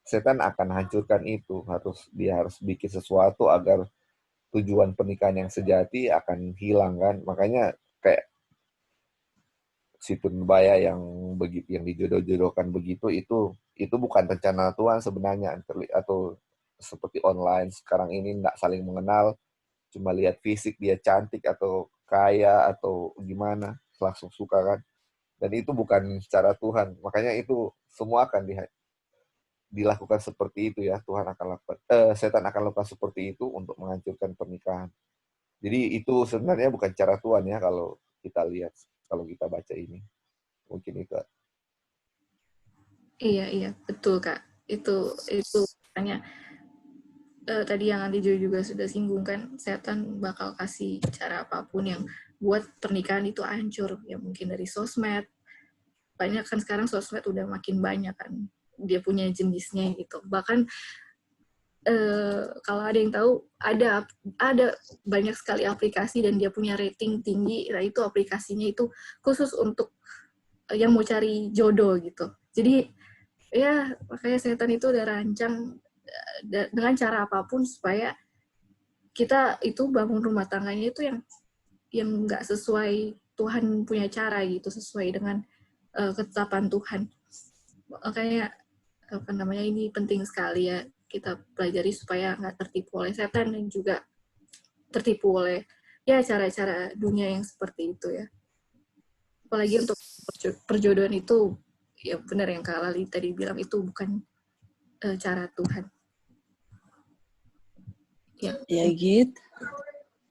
setan akan hancurkan itu. Dia harus bikin sesuatu agar tujuan pernikahan yang sejati akan hilang kan. Makanya kayak si Tunbaya yang begitu yang dijodoh-jodohkan begitu itu bukan rencana Tuhan sebenarnya, atau seperti online sekarang ini nggak saling mengenal, cuma lihat fisik dia cantik atau kaya atau gimana langsung suka kan, dan itu bukan cara Tuhan. Makanya itu semua akan dilakukan seperti itu ya. Setan akan lakukan seperti itu untuk menghancurkan pernikahan. Jadi itu sebenarnya bukan cara Tuhan ya, kalau kita lihat, kalau kita baca ini. Mungkin itu. Iya, betul Kak. Itu makanya tadi yang Andi juga sudah singgung kan, setan bakal kasih cara apapun yang buat pernikahan itu hancur. Ya mungkin dari sosmed. Banyak kan sekarang sosmed udah makin banyak kan. Dia punya jenisnya gitu. Bahkan kalau ada yang tahu, ada banyak sekali aplikasi dan dia punya rating tinggi. Nah itu aplikasinya itu khusus untuk yang mau cari jodoh gitu. Jadi ya makanya setan itu udah rancang dengan cara apapun supaya kita itu bangun rumah tangganya itu yang nggak sesuai Tuhan punya cara gitu, sesuai dengan ketetapan Tuhan. Makanya ini penting sekali ya kita pelajari supaya nggak tertipu oleh setan dan juga tertipu oleh ya cara-cara dunia yang seperti itu ya. Apalagi untuk perjodohan itu ya benar yang Kak Lali tadi bilang, itu bukan cara Tuhan. Ya Git.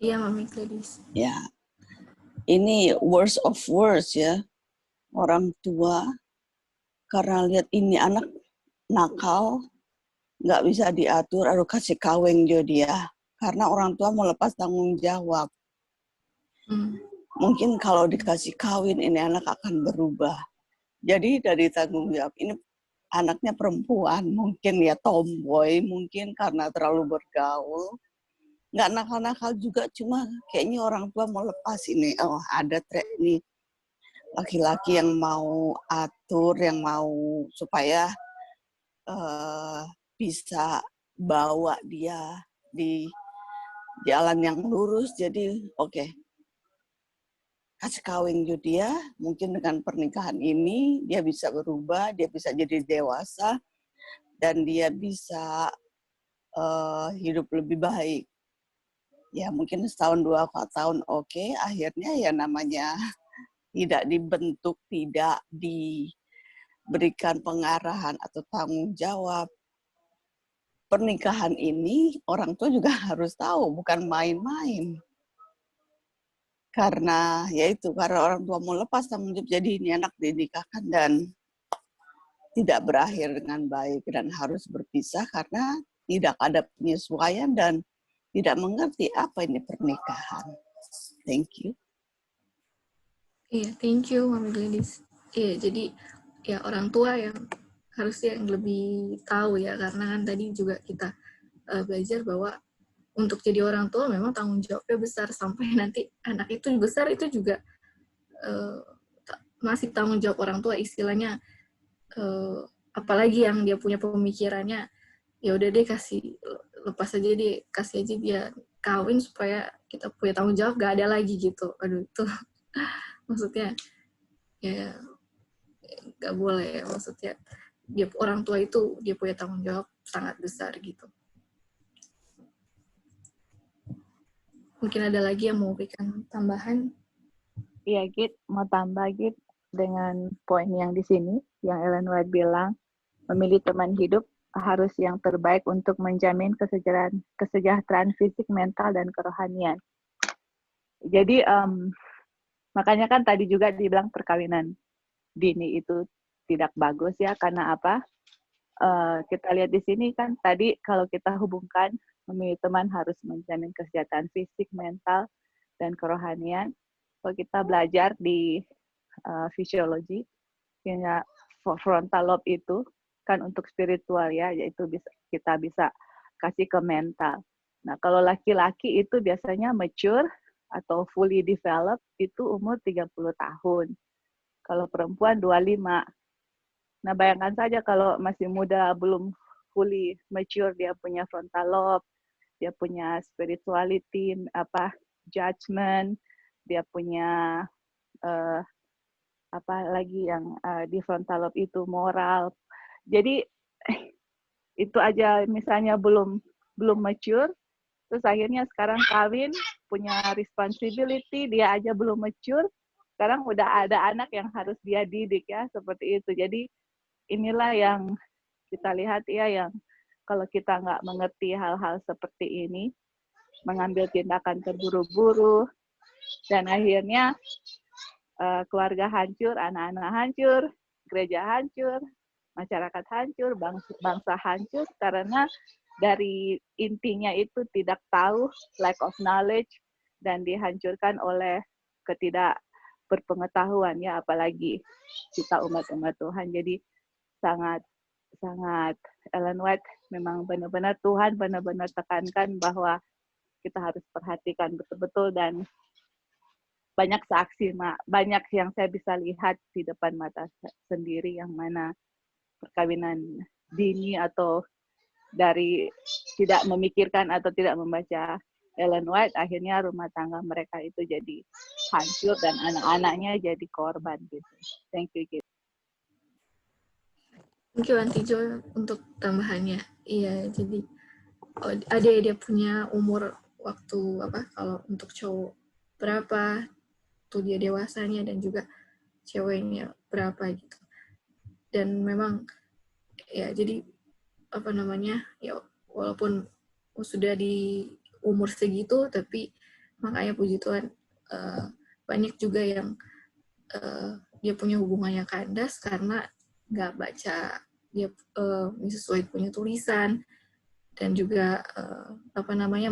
Iya Mami Gladys. Ya, ini worst of worst ya, orang tua karena lihat ini anak nakal, nggak bisa diatur, harus kasih kawin dia karena orang tua mau lepas tanggung jawab. Mungkin kalau dikasih kawin ini anak akan berubah. Jadi dari tanggung jawab ini anaknya perempuan, mungkin ya tomboy, mungkin karena terlalu bergaul. Nggak nakal-nakal juga, cuma kayaknya orang tua mau lepas ini. Oh, ada trik nih. Laki-laki yang mau atur, yang mau supaya bisa bawa dia di jalan yang lurus. Jadi, oke. Kasih kawin dia, mungkin dengan pernikahan ini, dia bisa berubah, dia bisa jadi dewasa, dan dia bisa hidup lebih baik. Ya mungkin setahun 2 tahun oke, akhirnya ya namanya tidak dibentuk, tidak diberikan pengarahan atau tanggung jawab. Pernikahan ini orang tua juga harus tahu, bukan main-main. Karena karena orang tua mau lepas tanggung jawab, jadi ini anak dinikahkan dan tidak berakhir dengan baik dan harus berpisah karena tidak ada penyesuaian dan tidak mengerti apa ini pernikahan. Thank you. Iya, thank you Mami Gladys. Iya, jadi ya orang tua yang harusnya yang lebih tahu ya, karena kan tadi juga kita belajar bahwa untuk jadi orang tua memang tanggung jawabnya besar, sampai nanti anak itu besar itu juga masih tanggung jawab orang tua istilahnya. Apalagi yang dia punya pemikirannya ya udah deh lepas aja deh, kasih aja dia kawin supaya kita punya tanggung jawab, gak ada lagi gitu. Aduh itu maksudnya ya gak boleh ya, maksudnya dia orang tua itu dia punya tanggung jawab sangat besar gitu. Mungkin ada lagi yang mau berikan tambahan? Iya Git, mau tambah Git dengan poin yang di sini yang Ellen White bilang, memilih teman hidup harus yang terbaik untuk menjamin kesejahteraan fisik, mental, dan kerohanian. Jadi makanya kan tadi juga dibilang perkawinan dini itu tidak bagus ya, karena apa? Kita lihat di sini kan tadi kalau kita hubungkan memilih teman harus menjamin kesejahteraan fisik, mental, dan kerohanian. Kalau kita belajar di fisiologi, ya frontal lobe itu kan untuk spiritual ya, yaitu kita bisa kasih ke mental. Nah, kalau laki-laki itu biasanya mature atau fully developed itu umur 30 tahun. Kalau perempuan 25. Nah, bayangkan saja kalau masih muda, belum fully mature, dia punya frontal lobe, dia punya spirituality, judgment, dia punya apa lagi yang di frontal lobe itu moral. Jadi itu aja misalnya belum mature, terus akhirnya sekarang kawin, punya responsibility, dia aja belum mature, sekarang udah ada anak yang harus dia didik ya, seperti itu. Jadi inilah yang kita lihat ya, yang kalau kita nggak mengerti hal-hal seperti ini, mengambil tindakan terburu-buru, dan akhirnya keluarga hancur, anak-anak hancur, gereja hancur, masyarakat hancur, bangsa hancur, karena dari intinya itu tidak tahu, lack of knowledge, dan dihancurkan oleh ketidak berpengetahuan ya, apalagi kita umat-umat Tuhan. Jadi sangat Ellen White memang benar-benar Tuhan benar-benar tekankan bahwa kita harus perhatikan betul-betul, dan banyak saksi, banyak yang saya bisa lihat di depan mata sendiri, yang mana perkawinan dini atau dari tidak memikirkan atau tidak membaca Ellen White, akhirnya rumah tangga mereka itu jadi hancur dan anak-anaknya jadi korban gitu. Thank you. Thank you Aunty Jo untuk tambahannya. Iya, jadi ada dia punya umur waktu kalau untuk cowok berapa tuh dia dewasanya, dan juga ceweknya berapa gitu. Dan memang ya jadi ya walaupun sudah di umur segitu, tapi makanya puji Tuhan banyak juga yang dia punya hubungannya kandas karena nggak baca dia sesuai punya tulisan, dan juga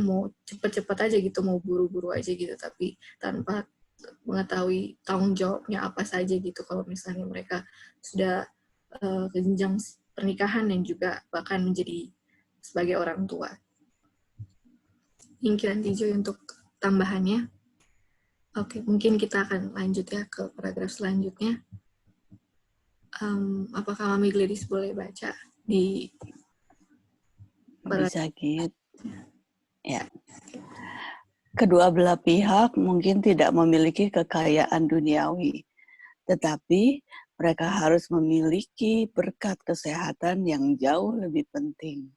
mau cepet-cepet aja gitu, mau buru-buru aja gitu, tapi tanpa mengetahui tanggung jawabnya apa saja gitu kalau misalnya mereka sudah ke jenjang pernikahan dan juga bahkan menjadi sebagai orang tua. Thank you Aunty Joy untuk tambahannya. Oke, mungkin kita akan lanjut ya ke paragraf selanjutnya. Apakah Mami Gladys boleh baca di bisa gitu ya. Kedua belah pihak mungkin tidak memiliki kekayaan duniawi, tetapi mereka harus memiliki berkat kesehatan yang jauh lebih penting.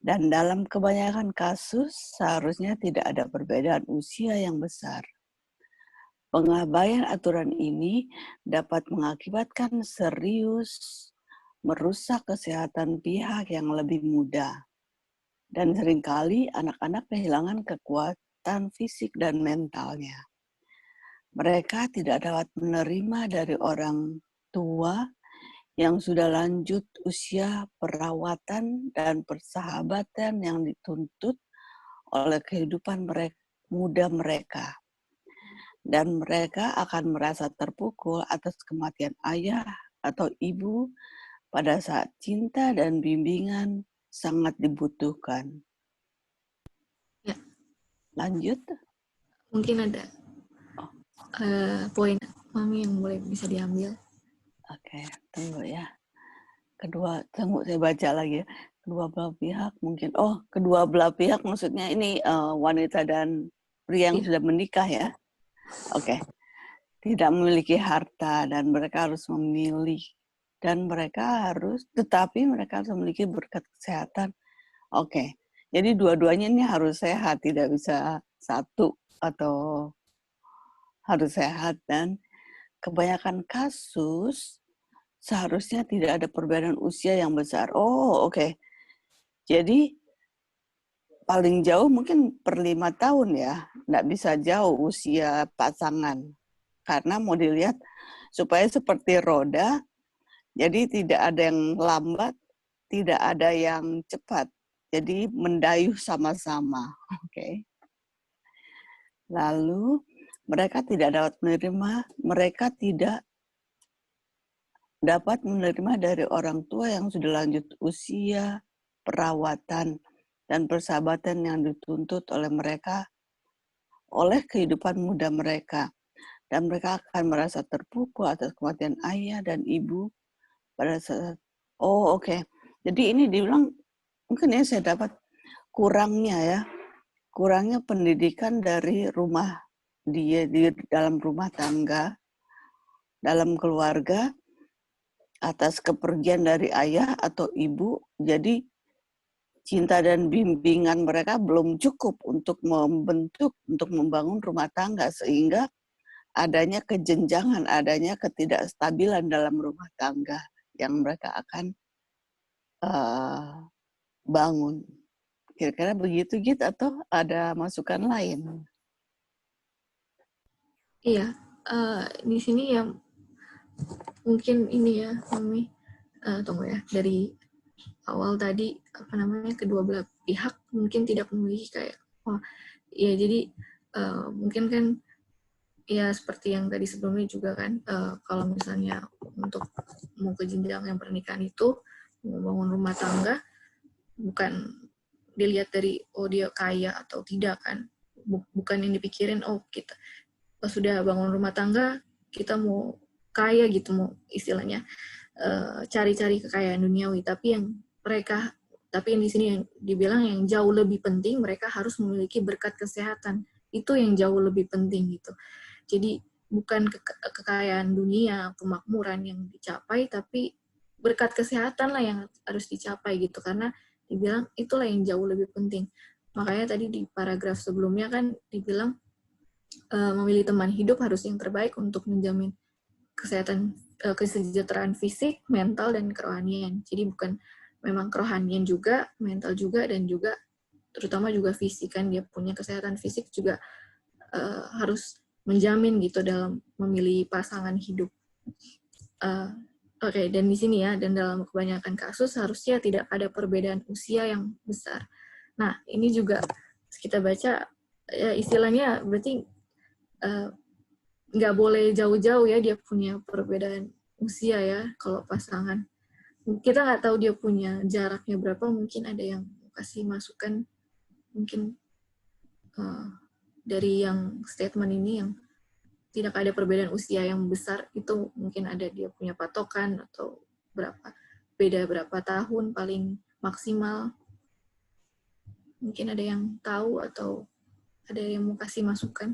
Dan dalam kebanyakan kasus, seharusnya tidak ada perbedaan usia yang besar. Pengabaian aturan ini dapat mengakibatkan serius merusak kesehatan pihak yang lebih muda. Dan seringkali anak-anak kehilangan kekuatan fisik dan mentalnya. Mereka tidak dapat menerima dari orang tua yang sudah lanjut usia perawatan dan persahabatan yang dituntut oleh kehidupan muda mereka. Dan mereka akan merasa terpukul atas kematian ayah atau ibu pada saat cinta dan bimbingan sangat dibutuhkan. Ya. Lanjut. Mungkin ada poin Mami yang boleh bisa diambil. Oke, tunggu ya. Tunggu saya baca lagi. Kedua belah pihak mungkin. Oh, kedua belah pihak maksudnya ini wanita dan pria yang sudah menikah ya. Oke. Tidak memiliki harta dan mereka harus memilih. Tetapi mereka harus memiliki berkat kesehatan. Oke. Jadi dua-duanya ini harus sehat, tidak bisa satu atau harus sehat, dan kebanyakan kasus seharusnya tidak ada perbedaan usia yang besar. Oh, oke. Jadi paling jauh mungkin per 5 tahun ya. Nggak bisa jauh usia pasangan. Karena mau dilihat supaya seperti roda, jadi tidak ada yang lambat, tidak ada yang cepat. Jadi mendayuh sama-sama. Oke. Lalu mereka tidak dapat menerima dari orang tua yang sudah lanjut usia perawatan dan persahabatan yang dituntut oleh mereka, oleh kehidupan muda mereka. Dan mereka akan merasa terpukul atas kematian ayah dan ibu pada saat, Jadi ini dibilang, mungkin ya saya dapat kurangnya pendidikan dari rumah dia, di dalam rumah tangga, dalam keluarga, atas kepergian dari ayah atau ibu. Jadi cinta dan bimbingan mereka belum cukup untuk membangun rumah tangga, sehingga adanya kejenjangan, adanya ketidakstabilan dalam rumah tangga yang mereka akan bangun. Kira-kira begitu gitu, atau ada masukan lain? Iya, di sini ya mungkin ini ya, Mami, tunggu ya, dari awal tadi kedua belah pihak mungkin tidak memiliki kayak jadi mungkin kan ya seperti yang tadi sebelumnya juga kan, kalau misalnya untuk mau ke jenjang yang pernikahan itu membangun rumah tangga bukan dilihat dari dia kaya atau tidak kan, bukan yang dipikirin kita pas sudah bangun rumah tangga kita mau kaya gitu, mau istilahnya cari-cari kekayaan duniawi, tapi yang di sini yang dibilang yang jauh lebih penting, mereka harus memiliki berkat kesehatan. Itu yang jauh lebih penting gitu. Jadi bukan kekayaan dunia, kemakmuran yang dicapai, tapi berkat kesehatan lah yang harus dicapai gitu, karena dibilang itulah yang jauh lebih penting. Makanya tadi di paragraf sebelumnya kan dibilang memilih teman hidup harus yang terbaik untuk menjamin kesejahteraan fisik, mental, dan kerohanian. Jadi bukan memang kerohanian juga, mental juga, dan juga terutama juga fisik kan, dia punya kesehatan fisik juga harus menjamin gitu dalam memilih pasangan hidup. Dan di sini ya, dan dalam kebanyakan kasus harusnya tidak ada perbedaan usia yang besar. Nah, ini juga kita baca ya, istilahnya berarti nggak boleh jauh-jauh ya dia punya perbedaan usia ya kalau pasangan. Kita nggak tahu dia punya jaraknya berapa, mungkin ada yang kasih masukan mungkin dari yang statement ini yang tidak ada perbedaan usia yang besar, itu mungkin ada dia punya patokan atau beda berapa tahun paling maksimal. Mungkin ada yang tahu atau ada yang mau kasih masukan.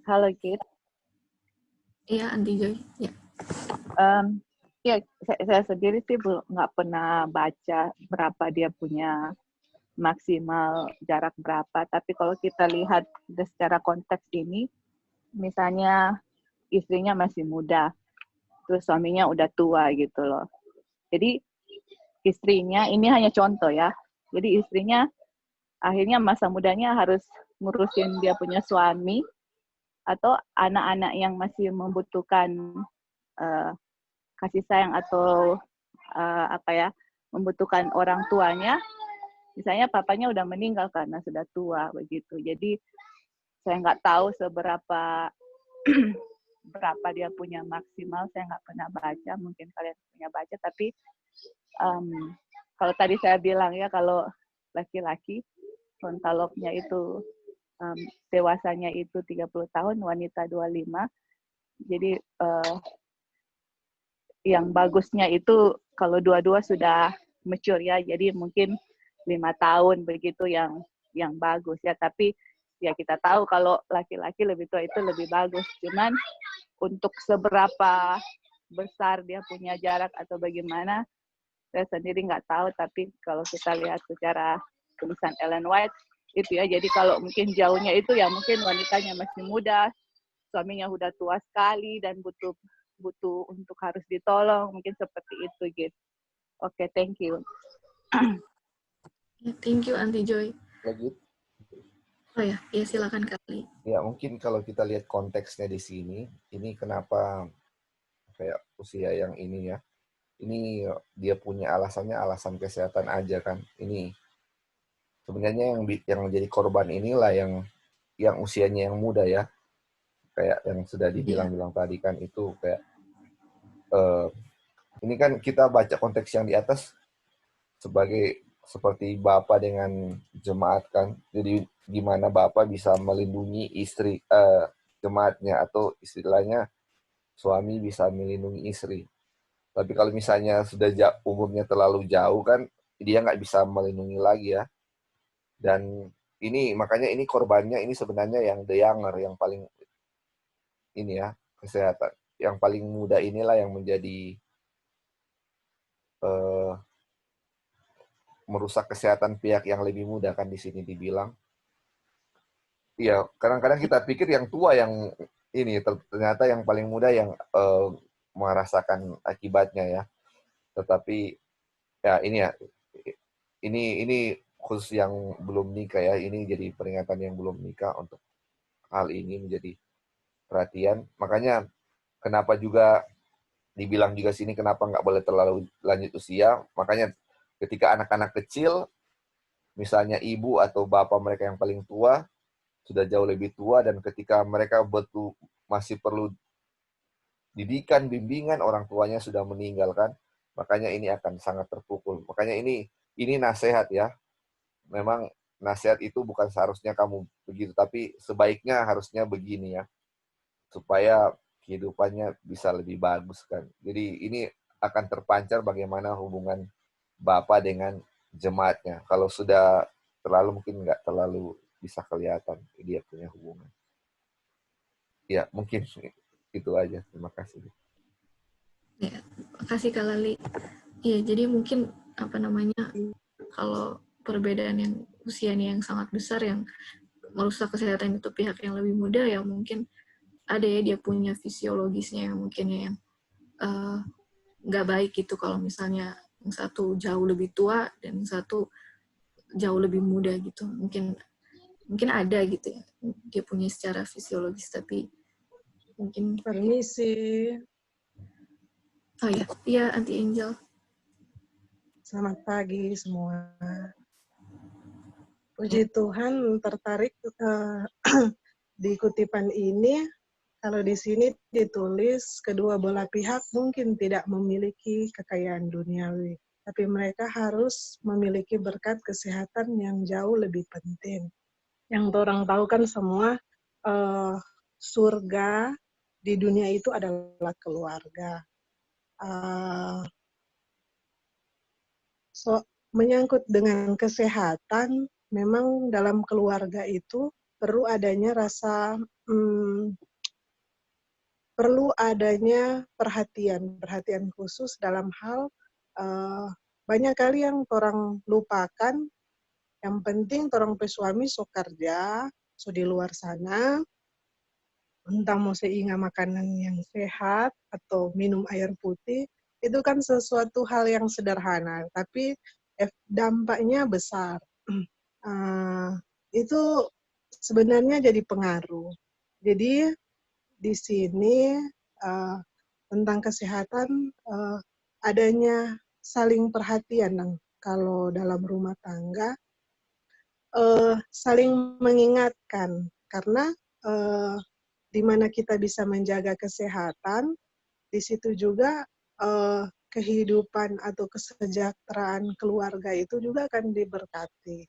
Halo Kit. Iya, Anti Joy. Ya. Ya, saya sendiri sih nggak pernah baca berapa dia punya maksimal jarak berapa. Tapi kalau kita lihat secara konteks ini, misalnya istrinya masih muda, terus suaminya udah tua gitu loh. Jadi istrinya, ini hanya contoh ya, jadi istrinya akhirnya masa mudanya harus ngurusin dia punya suami, atau anak-anak yang masih membutuhkan kasih sayang atau membutuhkan orang tuanya. Misalnya papanya udah meninggal karena sudah tua begitu. Jadi saya nggak tahu seberapa berapa dia punya maksimal, saya nggak pernah baca, mungkin kalian punya baca, tapi kalau tadi saya bilang ya, kalau laki-laki frontal lobe-nya itu dewasanya itu 30 tahun, wanita 25, jadi yang bagusnya itu kalau dua-dua sudah mature ya, jadi mungkin 5 tahun begitu yang bagus ya. Tapi ya kita tahu kalau laki-laki lebih tua itu lebih bagus. Cuman untuk seberapa besar dia punya jarak atau bagaimana, saya sendiri nggak tahu. Tapi kalau kita lihat secara tulisan Ellen White itu ya, jadi kalau mungkin jauhnya itu ya mungkin wanitanya masih muda, suaminya udah tua sekali dan butuh untuk harus ditolong, mungkin seperti itu gitu. Oke, thank you. Thank you, Anti Joy. Lanjut. Oh ya, silakan Kali. Ya, mungkin kalau kita lihat konteksnya di sini, ini kenapa kayak usia yang ini ya, ini dia punya alasan kesehatan aja kan. Ini sebenarnya yang menjadi korban inilah yang usianya yang muda ya, kayak yang sudah dibilang tadi kan, itu kayak ini kan kita baca konteks yang di atas sebagai seperti Bapak dengan jemaat kan. Jadi gimana Bapak bisa melindungi istri jemaatnya, atau istilahnya suami bisa melindungi istri. Tapi kalau misalnya sudah umurnya terlalu jauh kan, dia nggak bisa melindungi lagi ya. Dan ini makanya ini korbannya ini sebenarnya yang the younger, yang paling ini ya, kesehatan. Yang paling muda inilah yang menjadi merusak kesehatan pihak yang lebih muda kan di sini dibilang. Iya, kadang-kadang kita pikir yang tua yang ini, ternyata yang paling muda yang merasakan akibatnya ya. Tetapi ya ini ya, ini khusus yang belum nikah ya, ini jadi peringatan yang belum nikah untuk hal ini menjadi perhatian. Makanya kenapa juga dibilang juga sini kenapa nggak boleh terlalu lanjut usia. Makanya ketika anak-anak kecil, misalnya ibu atau bapak mereka yang paling tua, sudah jauh lebih tua, dan ketika mereka betul masih perlu didikan, bimbingan, orang tuanya sudah meninggalkan, makanya ini akan sangat terpukul. Makanya ini nasihat ya. Memang nasihat itu bukan seharusnya kamu begitu, tapi sebaiknya harusnya begini ya. Supaya kehidupannya bisa lebih bagus kan. Jadi ini akan terpancar bagaimana hubungan Bapak dengan jemaatnya. Kalau sudah terlalu mungkin nggak terlalu bisa kelihatan dia punya hubungan. Ya, mungkin itu aja. Terima kasih. Ya, makasih Kak Lali. Iya, jadi mungkin kalau perbedaan yang usianya yang sangat besar yang merusak kesehatan itu pihak yang lebih muda, ya mungkin ada ya dia punya fisiologisnya yang mungkin yang nggak baik gitu kalau misalnya yang satu jauh lebih tua dan satu jauh lebih muda gitu. Mungkin ada gitu ya, dia punya secara fisiologis, tapi mungkin... Permisi. Oh ya, iya Aunty Angel. Selamat pagi semua. Puji Tuhan, tertarik di kutipan ini. Kalau di sini ditulis kedua belah pihak mungkin tidak memiliki kekayaan duniawi, tapi mereka harus memiliki berkat kesehatan yang jauh lebih penting. Yang orang tahu kan semua, surga di dunia itu adalah keluarga. Menyangkut dengan kesehatan, memang dalam keluarga itu perlu adanya perlu adanya perhatian khusus dalam hal banyak kali yang orang lupakan. Yang penting orang suami so kerja, so di luar sana, entah mau seingat makanan yang sehat atau minum air putih, itu kan sesuatu hal yang sederhana, tapi dampaknya besar. Itu sebenarnya jadi pengaruh. Jadi di sini tentang kesehatan adanya saling perhatian kalau dalam rumah tangga, saling mengingatkan, karena di mana kita bisa menjaga kesehatan, di situ juga kehidupan atau kesejahteraan keluarga itu juga akan diberkati.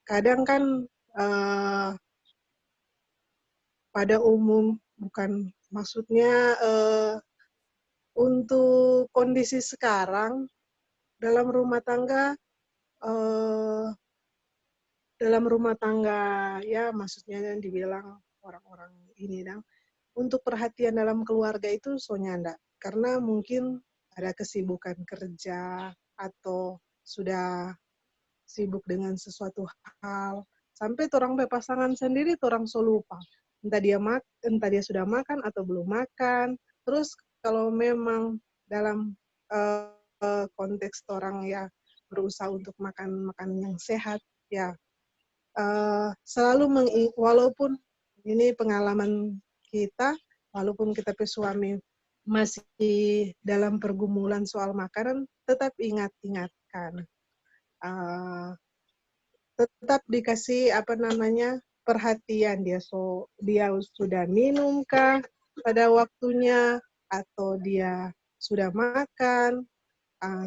Kadang kan pada umum, bukan maksudnya untuk kondisi sekarang dalam rumah tangga ya, maksudnya yang dibilang orang-orang ini untuk perhatian dalam keluarga itu soalnya enggak, karena mungkin ada kesibukan kerja atau sudah sibuk dengan sesuatu hal, sampai orang berpasangan sendiri orang so lupa entah dia sudah makan atau belum makan. Terus kalau memang dalam konteks orang ya berusaha untuk makan yang sehat ya, selalu walaupun ini pengalaman kita, walaupun kita suami masih dalam pergumulan soal makanan, tetap ingatkan, tetap dikasih perhatian, dia sudah minumkah pada waktunya, atau dia sudah makan.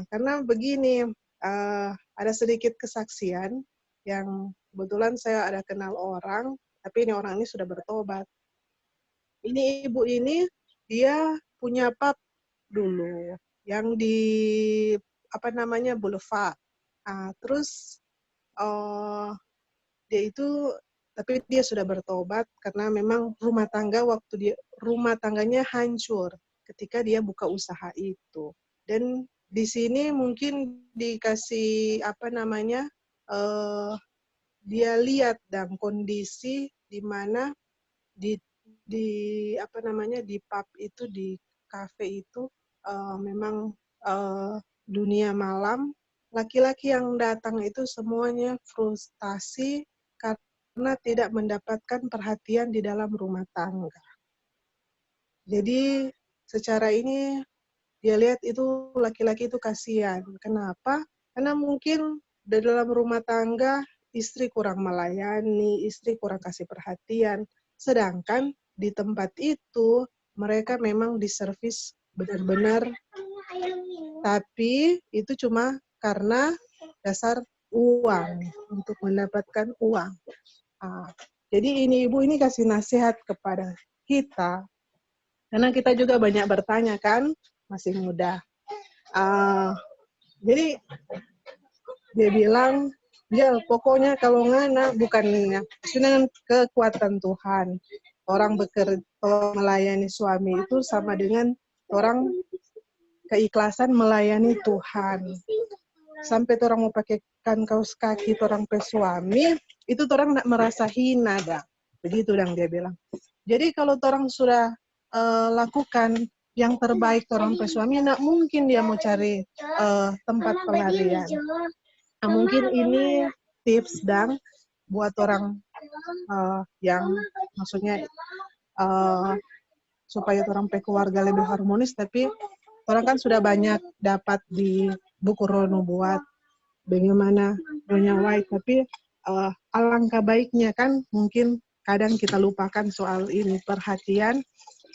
Karena begini, ada sedikit kesaksian yang kebetulan saya ada kenal orang, tapi ini orang ini sudah bertobat. Ini ibu ini, dia punya pub dulu, yang di, Boulevard. Terus, dia itu, tapi dia sudah bertobat karena memang rumah tangganya hancur ketika dia buka usaha itu. Dan di sini mungkin dikasih dia lihat dan kondisi di mana di pub itu, di kafe itu memang dunia malam. Laki-laki yang datang itu semuanya frustasi karena tidak mendapatkan perhatian di dalam rumah tangga. Jadi secara ini dia lihat itu laki-laki itu kasihan. Kenapa? Karena mungkin di dalam rumah tangga istri kurang melayani, istri kurang kasih perhatian. Sedangkan di tempat itu mereka memang diservis benar-benar, tapi itu cuma karena dasar uang, untuk mendapatkan uang. Jadi ini ibu ini kasih nasihat kepada kita, karena kita juga banyak bertanya kan, masih muda. Jadi dia bilang, ya pokoknya kalau ngana bukannya dengan kekuatan Tuhan. Orang bekerja, melayani suami itu sama dengan orang keikhlasan melayani Tuhan. Sampai orang mau pakaikan kaos kaki orang pe suami, itu orang nak merasa hina dah. Begitu dong dia bilang. Jadi kalau orang sudah lakukan yang terbaik orang pe suami, nak mungkin dia mau cari tempat pelarian. Nah, mungkin ini tips dan buat orang yang maksudnya supaya orang pe keluarga lebih harmonis, tapi orang kan sudah banyak dapat di buku Roh Nubuat bagaimana Nyonya White, tapi alangkah baiknya kan mungkin kadang kita lupakan soal ini, perhatian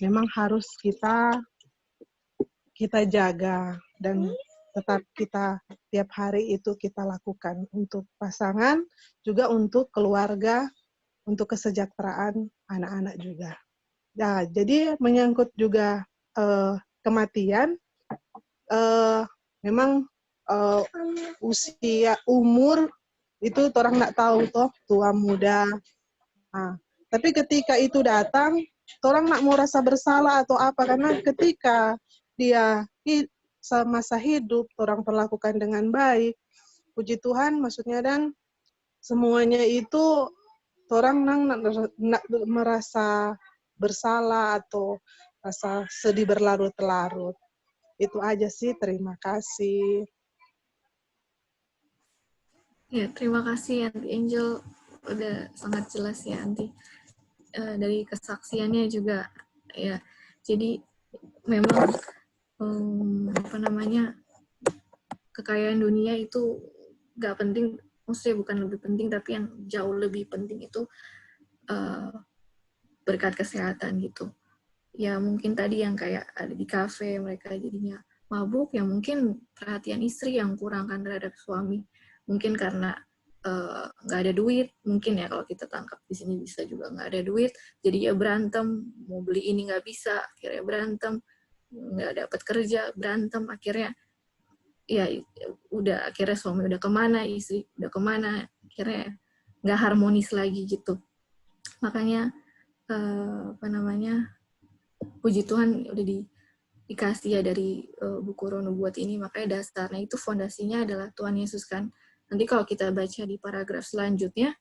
memang harus kita jaga dan tetap kita tiap hari itu kita lakukan untuk pasangan, juga untuk keluarga, untuk kesejahteraan anak-anak juga. Nah, jadi menyangkut juga kematian, memang usia, umur itu orang nggak tahu toh, tua muda. Tapi ketika itu datang, orang nggak mau rasa bersalah atau apa, karena ketika dia masa hidup orang perlakukan dengan baik, puji Tuhan, maksudnya dan semuanya itu orang nggak merasa bersalah atau rasa sedih berlarut-larut. Itu aja sih, terima kasih. Ya, terima kasih Aunty Angel, udah sangat jelas ya Aunty. Dari kesaksiannya juga ya. Jadi memang kekayaan dunia itu nggak penting, maksudnya bukan lebih penting, tapi yang jauh lebih penting itu berkat kesehatan gitu. Ya mungkin tadi yang kayak ada di kafe mereka jadinya mabuk, ya mungkin perhatian istri yang kurang kan terhadap suami, mungkin karena nggak ada duit, mungkin ya kalau kita tangkap di sini bisa juga nggak ada duit, jadi ya berantem, mau beli ini nggak bisa, akhirnya berantem, nggak dapat kerja, berantem, akhirnya ya udah, akhirnya suami udah kemana, istri udah kemana, akhirnya nggak harmonis lagi gitu. Makanya puji Tuhan udah dikasih ya dari buku Roh Nubuat ini, makanya dasarnya itu fondasinya adalah Tuhan Yesus kan. Nanti kalau kita baca di paragraf selanjutnya,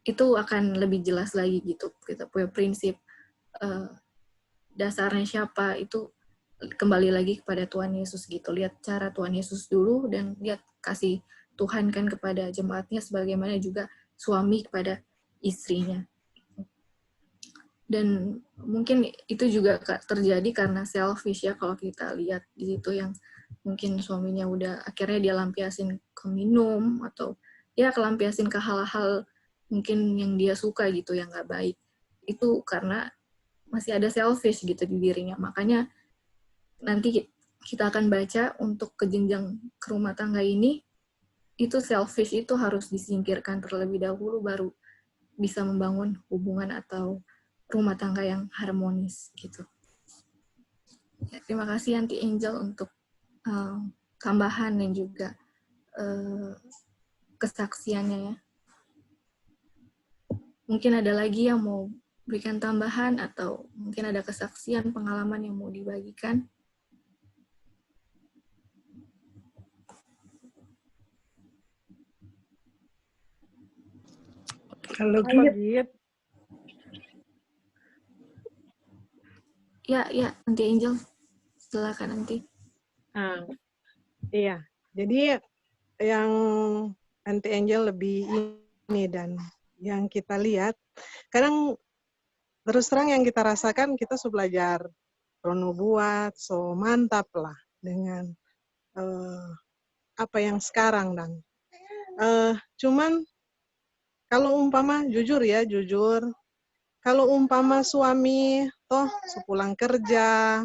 itu akan lebih jelas lagi gitu. Kita punya prinsip dasarnya siapa, itu kembali lagi kepada Tuhan Yesus gitu. Lihat cara Tuhan Yesus dulu, dan lihat kasih Tuhan kan kepada jemaatnya, sebagaimana juga suami kepada istrinya. Dan mungkin itu juga terjadi karena selfish ya, kalau kita lihat di situ, yang mungkin suaminya udah akhirnya dia lampiasin ke minum, atau ya kelampiasin ke hal-hal mungkin yang dia suka gitu, yang nggak baik. Itu karena masih ada selfish gitu di dirinya. Makanya nanti kita akan baca untuk ke jenjang ke rumah tangga ini, itu selfish itu harus disingkirkan terlebih dahulu baru bisa membangun hubungan atau rumah tangga yang harmonis gitu. Ya, terima kasih Aunty Angel untuk tambahan dan juga kesaksiannya ya. Mungkin ada lagi yang mau berikan tambahan atau mungkin ada kesaksian pengalaman yang mau dibagikan. Halo Pak Git. Ya, Aunty Angel. Silakan Aunty. Iya, jadi yang Aunty Angel lebih ini dan yang kita lihat, kadang terus terang yang kita rasakan, kita sudah belajar pronubuat, so mantap lah dengan apa yang sekarang dan cuman kalau umpama jujur, kalau umpama suami toh sepulang kerja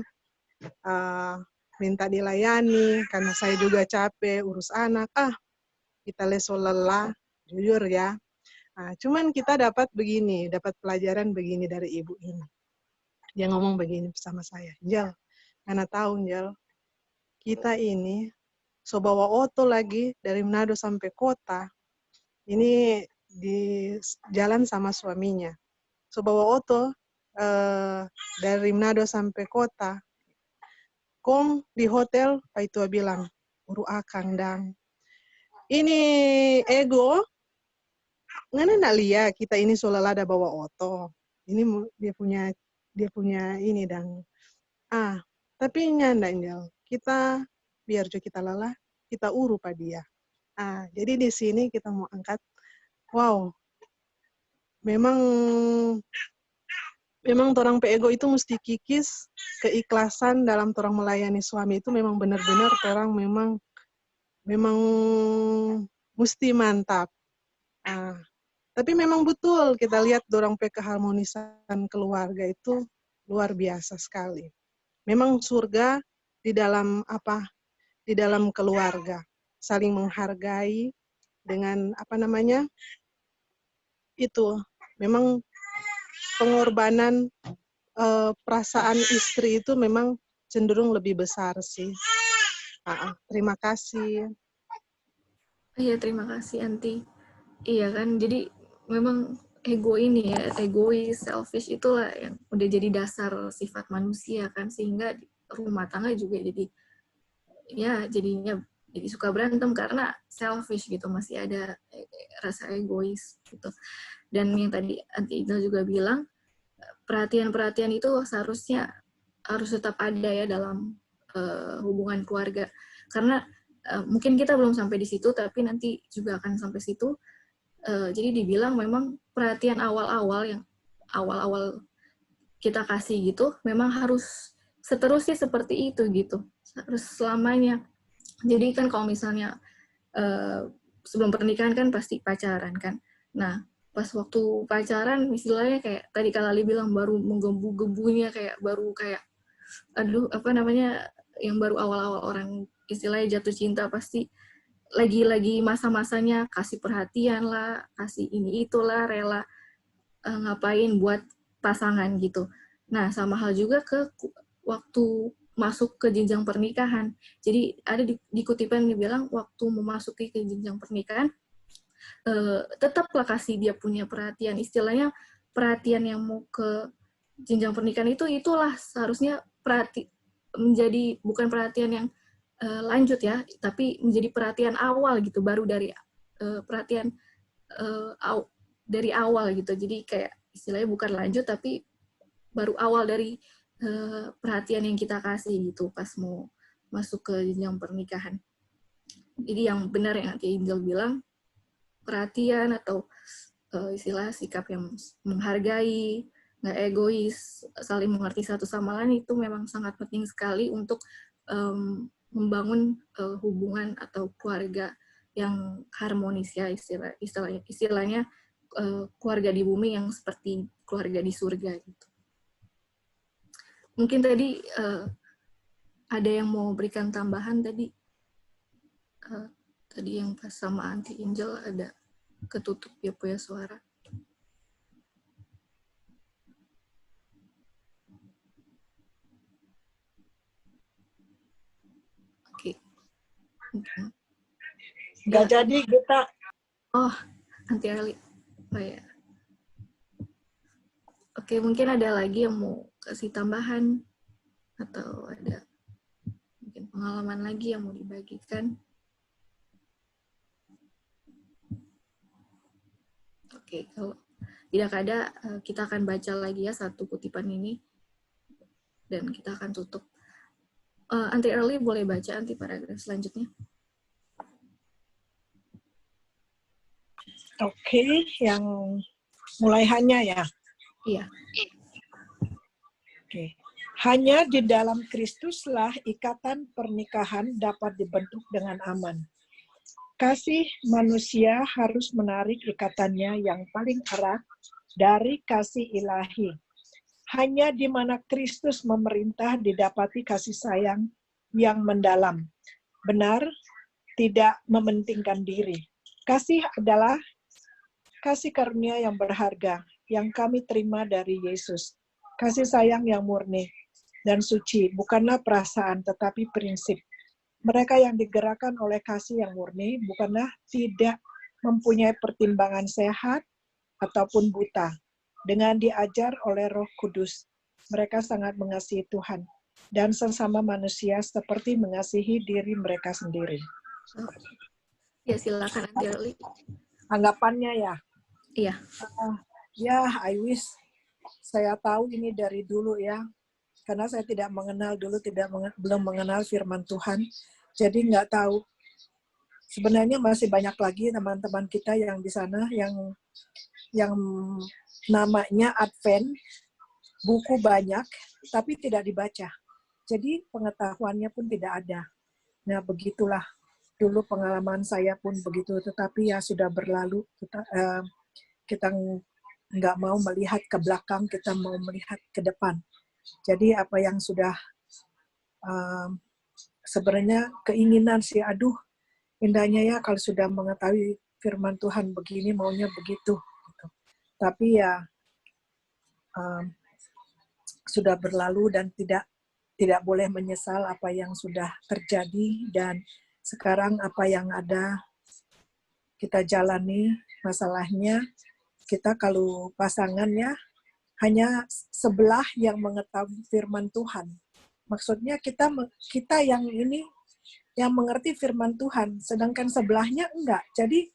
minta dilayani karena saya juga capek urus anak, kita leso lelah, jujur ya. Cuman kita dapat pelajaran begini dari ibu ini. Dia ngomong begini sama saya, Jel, Ana tahu Jel, kita ini so bawa oto lagi dari Manado sampai kota, ini di jalan sama suaminya. So bawa oto dari Manado sampai kota, kong di hotel, Pak Itua bilang, uru akang dang. Ini ego, ngana nak lihat kita ini solala ada bawa oto. Ini dia punya ini dan tapi nyanda Angel, kita biar jo kita lelah, kita uru pa dia. Jadi di sini kita mau angkat, wow, memang torang pe ego itu mesti kikis, keikhlasan dalam torang melayani suami itu memang benar-benar torang memang mesti mantap. Tapi memang betul kita lihat dorang pe keharmonisan keluarga itu luar biasa sekali. Memang surga di dalam di dalam keluarga, saling menghargai dengan itu memang pengorbanan perasaan istri itu memang cenderung lebih besar sih. Terima kasih. Iya, terima kasih Aunty. Iya kan, jadi memang ego ini ya, egois, selfish itulah yang udah jadi dasar sifat manusia kan, sehingga rumah tangga juga jadinya jadi suka berantem karena selfish gitu, masih ada rasa egois gitu. Dan yang tadi Aunty Ida juga bilang, perhatian-perhatian itu seharusnya harus tetap ada ya dalam hubungan keluarga. Karena mungkin kita belum sampai di situ, tapi nanti juga akan sampai situ. Jadi dibilang memang perhatian awal-awal kita kasih gitu, memang harus seterusnya seperti itu gitu, harus selamanya. Jadi kan kalau misalnya sebelum pernikahan kan pasti pacaran kan. Nah, pas waktu pacaran istilahnya kayak tadi Kak Lali bilang baru menggebu-gebunya yang baru awal-awal orang istilahnya jatuh cinta pasti lagi masa-masanya kasih perhatian lah, kasih ini itulah, rela ngapain buat pasangan gitu. Nah, sama hal juga ke waktu masuk ke jenjang pernikahan. Jadi ada di kutipan yang bilang waktu memasuki ke jenjang pernikahan, tetaplah kasih dia punya perhatian. Istilahnya perhatian yang mau ke jenjang pernikahan itulah seharusnya menjadi bukan perhatian yang lanjut ya, tapi menjadi perhatian awal gitu, baru dari perhatian dari awal gitu. Jadi kayak istilahnya bukan lanjut, tapi baru awal dari perhatian yang kita kasih gitu pas mau masuk ke jenjang pernikahan. Jadi yang benar yang Aunty Angel bilang, perhatian atau istilah sikap yang menghargai, nggak egois, saling mengerti satu sama lain itu memang sangat penting sekali untuk membangun hubungan atau keluarga yang harmonis ya, istilahnya keluarga di bumi yang seperti keluarga di surga gitu. Mungkin tadi ada yang mau berikan tambahan tadi? Tadi yang pas sama Auntie Angel ada ketutup ya punya suara. Oke. Nggak jadi kita. Oh, Auntie Arli. Oh ya. Oke, mungkin ada lagi yang mau kasih tambahan atau ada mungkin pengalaman lagi yang mau dibagikan. Oke, kalau tidak ada, kita akan baca lagi ya satu kutipan ini dan kita akan tutup. Auntie Early boleh baca Auntie paragraf selanjutnya. Oke, yang mulai hanya ya. Iya. Oke. Hanya di dalam Kristuslah ikatan pernikahan dapat dibentuk dengan aman. Kasih manusia harus menarik ikatannya yang paling erat dari kasih ilahi. Hanya di mana Kristus memerintah didapati kasih sayang yang mendalam. Benar, tidak mementingkan diri. Kasih adalah kasih karunia yang berharga yang kami terima dari Yesus. Kasih sayang yang murni dan suci, bukanlah perasaan tetapi prinsip. Mereka yang digerakkan oleh kasih yang murni bukanlah tidak mempunyai pertimbangan sehat ataupun buta. Dengan diajar oleh Roh Kudus, mereka sangat mengasihi Tuhan dan sesama manusia seperti mengasihi diri mereka sendiri. Ya, silakan Auntie Early. Anggapannya ya. Iya. Ya, I wish saya tahu ini dari dulu ya. Karena saya tidak mengenal dulu, belum mengenal firman Tuhan. Jadi nggak tahu. Sebenarnya masih banyak lagi teman-teman kita yang di sana yang namanya Advent, buku banyak, tapi tidak dibaca. Jadi pengetahuannya pun tidak ada. Nah, begitulah. Dulu pengalaman saya pun begitu, tetapi ya sudah berlalu. Kita nggak mau melihat ke belakang, kita mau melihat ke depan. Jadi apa yang sudah sebenarnya keinginan sih, aduh indahnya ya kalau sudah mengetahui firman Tuhan begini, maunya begitu. Gitu. Tapi ya sudah berlalu dan tidak boleh menyesal apa yang sudah terjadi, dan sekarang apa yang ada kita jalani. Masalahnya kita kalau pasangannya hanya sebelah yang mengetahui firman Tuhan. Maksudnya kita yang ini yang mengerti firman Tuhan, sedangkan sebelahnya enggak. Jadi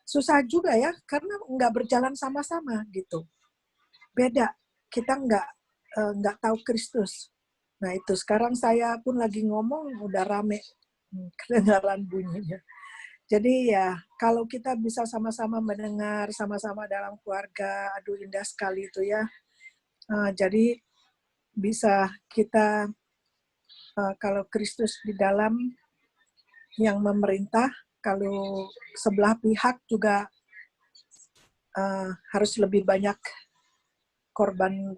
susah juga ya, karena enggak berjalan sama-sama gitu. Beda, kita enggak tahu Kristus. Nah itu sekarang saya pun lagi ngomong udah rame kedengaran bunyinya. Jadi ya kalau kita bisa sama-sama mendengar, sama-sama dalam keluarga, aduh indah sekali itu ya. Jadi bisa kita kalau Kristus di dalam yang memerintah, kalau sebelah pihak juga harus lebih banyak korban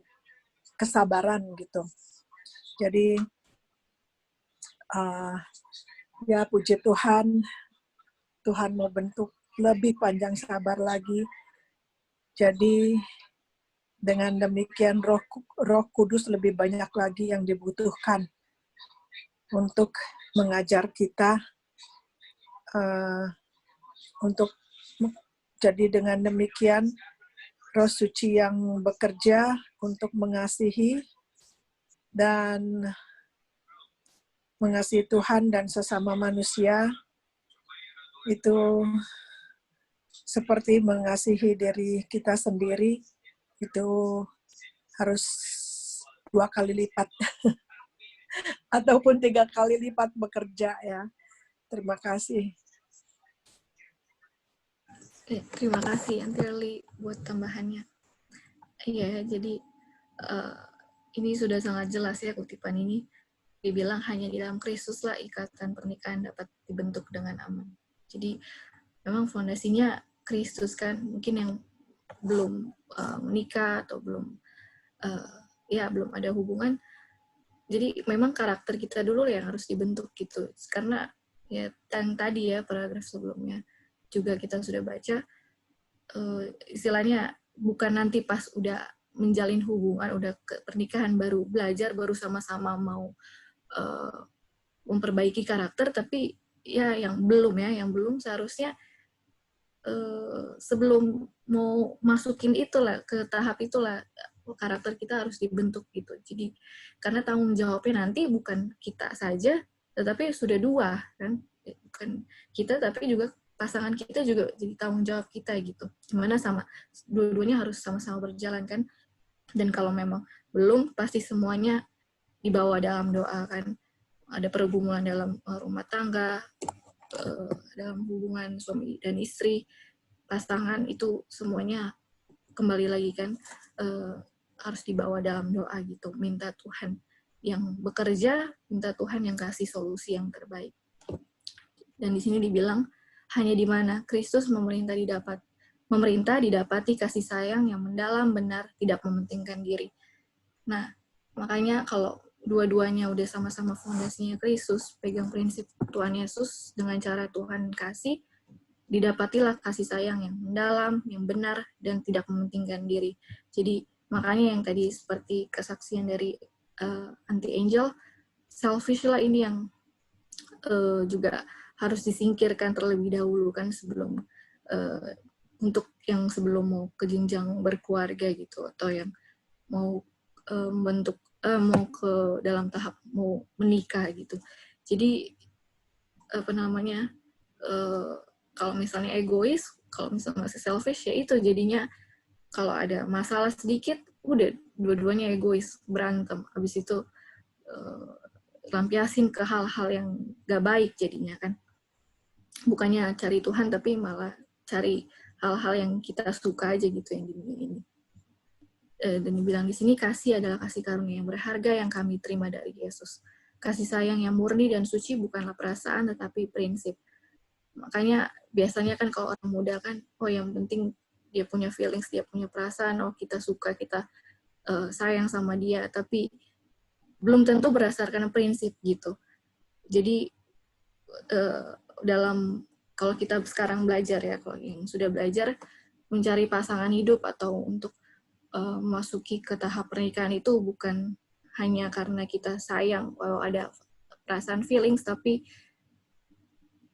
kesabaran gitu. Jadi ya puji Tuhan, Tuhan mau bentuk lebih panjang sabar lagi. Jadi dengan demikian Roh Kudus lebih banyak lagi yang dibutuhkan untuk mengajar kita untuk jadi dengan demikian Roh Suci yang bekerja untuk mengasihi dan mengasihi Tuhan dan sesama manusia itu seperti mengasihi diri kita sendiri, itu harus 2 kali lipat ataupun 3 kali lipat bekerja ya. Terima kasih. Terima kasih Auntie Early buat tambahannya. Iya, jadi ini sudah sangat jelas ya kutipan ini. Dibilang hanya di dalam Kristus lah ikatan pernikahan dapat dibentuk dengan aman. Jadi memang fondasinya Kristus kan. Mungkin yang belum menikah atau belum belum ada hubungan, Jadi memang karakter kita dulu yang harus dibentuk gitu. Karena ya yang tadi ya paragraf sebelumnya juga kita sudah baca, istilahnya bukan nanti pas udah menjalin hubungan, udah ke pernikahan baru belajar, baru sama-sama mau memperbaiki karakter, tapi ya yang belum seharusnya sebelum mau masukin itulah ke tahap itulah karakter kita harus dibentuk gitu. Jadi karena tanggung jawabnya nanti bukan kita saja, tetapi sudah dua kan, bukan kita tapi juga pasangan kita juga jadi tanggung jawab kita gitu. Gimana sama dua-duanya harus sama-sama berjalan kan. Dan kalau memang belum, pasti semuanya dibawa dalam doa kan. Ada pergumulan dalam rumah tangga, dalam hubungan suami dan istri, pasangan, itu semuanya kembali lagi kan harus dibawa dalam doa gitu, minta Tuhan yang bekerja, minta Tuhan yang kasih solusi yang terbaik. Dan di sini dibilang hanya di mana Kristus memerintah didapati kasih sayang yang mendalam, benar, tidak mementingkan diri. Nah, makanya kalau dua-duanya udah sama-sama fondasinya Kristus, pegang prinsip Tuhan Yesus dengan cara Tuhan kasih, didapatilah kasih sayang yang mendalam, yang benar, dan tidak mementingkan diri. Jadi makanya yang tadi seperti kesaksian dari Auntie Angel, selfish lah ini yang juga harus disingkirkan terlebih dahulu kan sebelum untuk yang sebelum mau ke jenjang berkeluarga gitu, atau yang mau mau ke dalam tahap mau menikah gitu. Jadi apa namanya, kalau misalnya egois, kalau misalnya masih selfish, ya itu jadinya kalau ada masalah sedikit, udah dua-duanya egois, berantem. Habis itu lampiasin ke hal-hal yang gak baik jadinya kan. Bukannya cari Tuhan, tapi malah cari hal-hal yang kita suka aja gitu yang di dunia ini. Dan dibilang di sini, kasih adalah kasih karunia yang berharga yang kami terima dari Yesus. Kasih sayang yang murni dan suci bukanlah perasaan, tetapi prinsip. Makanya biasanya kan kalau orang muda kan, oh yang penting dia punya feelings, dia punya perasaan, oh kita suka, kita sayang sama dia, tapi belum tentu berdasarkan prinsip gitu. Jadi kalau kita sekarang belajar ya, kalau yang sudah belajar mencari pasangan hidup atau untuk memasuki ke tahap pernikahan itu bukan hanya karena kita sayang, kalau ada perasaan feelings, tapi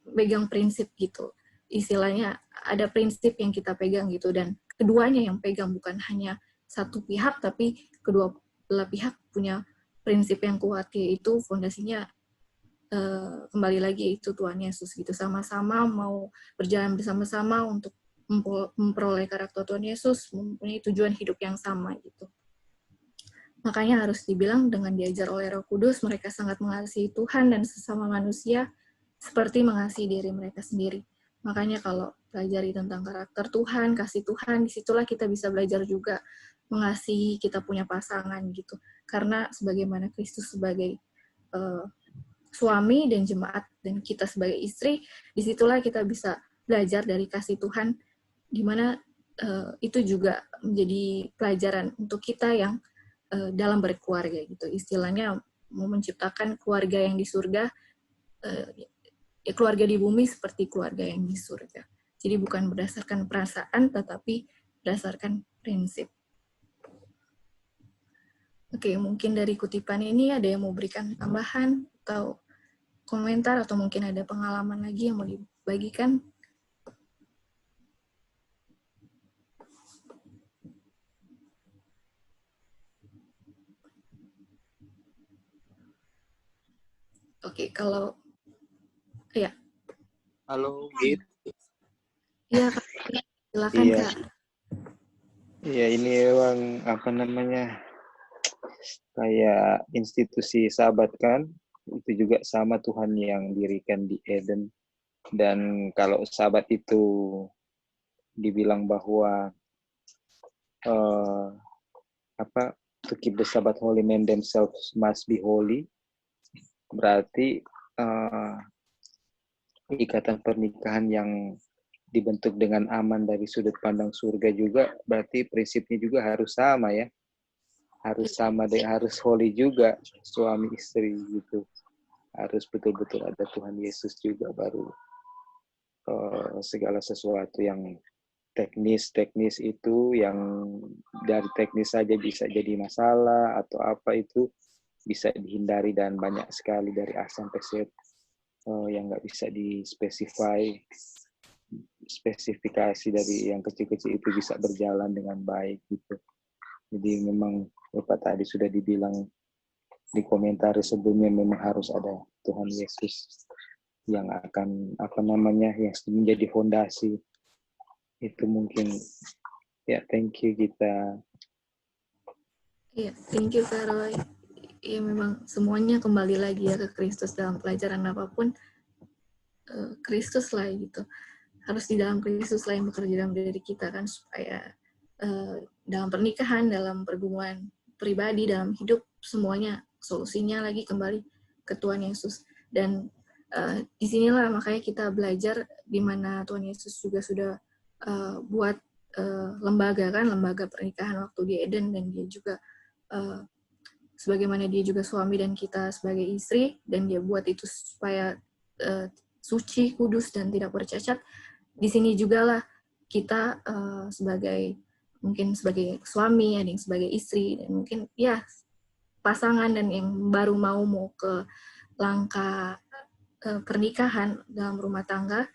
pegang prinsip gitu. Istilahnya ada prinsip yang kita pegang gitu, dan keduanya yang pegang, bukan hanya satu pihak, tapi kedua belah pihak punya prinsip yang kuat, yaitu fondasinya kembali lagi itu Tuhan Yesus gitu. Sama-sama mau berjalan bersama-sama untuk memperoleh karakter Tuhan Yesus, mempunyai tujuan hidup yang sama gitu. Makanya harus dibilang dengan diajar oleh Roh Kudus, mereka sangat mengasihi Tuhan dan sesama manusia seperti mengasihi diri mereka sendiri. Makanya kalau pelajari tentang karakter Tuhan, kasih Tuhan, disitulah kita bisa belajar juga mengasihi kita punya pasangan gitu. Karena sebagaimana Kristus sebagai suami dan jemaat, dan kita sebagai istri, disitulah kita bisa belajar dari kasih Tuhan, di mana itu juga menjadi pelajaran untuk kita yang dalam berkeluarga gitu. Istilahnya mau menciptakan keluarga yang di surga, ya keluarga di bumi seperti keluarga yang di surga. Jadi bukan berdasarkan perasaan, tetapi berdasarkan prinsip. Oke, mungkin dari kutipan ini ada yang mau berikan tambahan atau komentar, atau mungkin ada pengalaman lagi yang mau dibagikan? Oke, kalau ya. Halo, Git. Iya, silakan Iya. Kak. Iya, ini memang apa namanya, kayak institusi sahabat kan, itu juga sama Tuhan yang dirikan di Eden. Dan kalau sahabat itu dibilang bahwa to keep the Sabbath holy, men themselves must be holy, berarti ikatan pernikahan yang dibentuk dengan aman dari sudut pandang surga juga, berarti prinsipnya juga harus sama ya. harus sama dengan harus holy juga suami istri gitu. Harus betul-betul ada Tuhan Yesus juga, baru segala sesuatu yang teknis itu yang dari teknis saja bisa jadi masalah atau apa itu bisa dihindari, dan banyak sekali dari A sampai Z yang nggak bisa spesifikasi dari yang kecil-kecil itu bisa berjalan dengan baik gitu. Jadi memang Bapak tadi sudah dibilang di komentar sebelumnya, memang harus ada Tuhan Yesus yang akan yang menjadi fondasi. Itu mungkin ya. Thank you Gita. Iya, thank you Kak. Ya memang semuanya kembali lagi ya ke Kristus. Dalam pelajaran apapun Kristus lah gitu. Harus di dalam Kristus lah yang bekerja dalam diri kita kan, supaya dalam pernikahan, dalam pergumulan pribadi, dalam hidup, semuanya solusinya lagi kembali ke Tuhan Yesus. Dan disinilah makanya kita belajar di mana Tuhan Yesus juga sudah buat lembaga pernikahan waktu di Eden, dan dia juga sebagaimana dia juga suami dan kita sebagai istri, dan dia buat itu supaya suci, kudus, dan tidak bercacat. Di sini juga lah kita mungkin sebagai suami, ada yang sebagai istri, dan mungkin ya pasangan dan yang baru mau ke langkah pernikahan dalam rumah tangga.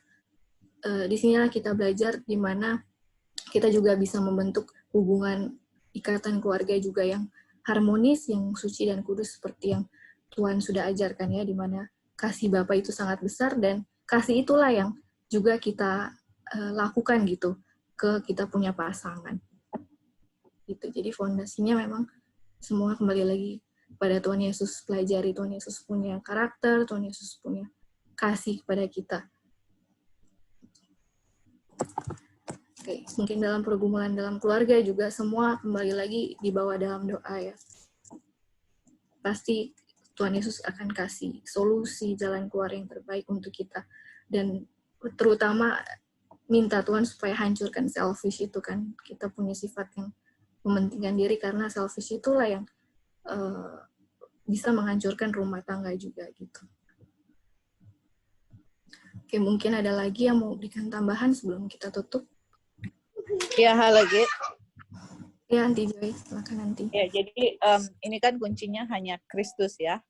Di sinilah kita belajar di mana kita juga bisa membentuk hubungan ikatan keluarga juga yang harmonis, yang suci dan kudus seperti yang Tuhan sudah ajarkan ya, di mana kasih Bapa itu sangat besar, dan kasih itulah yang juga kita lakukan gitu ke kita punya pasangan. Gitu. Jadi fondasinya memang semua kembali lagi pada Tuhan Yesus. Pelajari Tuhan Yesus punya karakter, Tuhan Yesus punya kasih kepada kita. Oke, mungkin dalam pergumulan dalam keluarga juga semua kembali lagi dibawa dalam doa ya. Pasti Tuhan Yesus akan kasih solusi, jalan keluar yang terbaik untuk kita. Dan terutama minta Tuhan supaya hancurkan selfish itu kan. Kita punya sifat yang mementingkan diri, karena selfish itulah yang bisa menghancurkan rumah tangga juga gitu. Oke, mungkin ada lagi yang mau berikan tambahan sebelum kita tutup? Ya, halo Git. Ya, Aunty Joy, silakan nanti. Ya, jadi ini kan kuncinya hanya Kristus ya.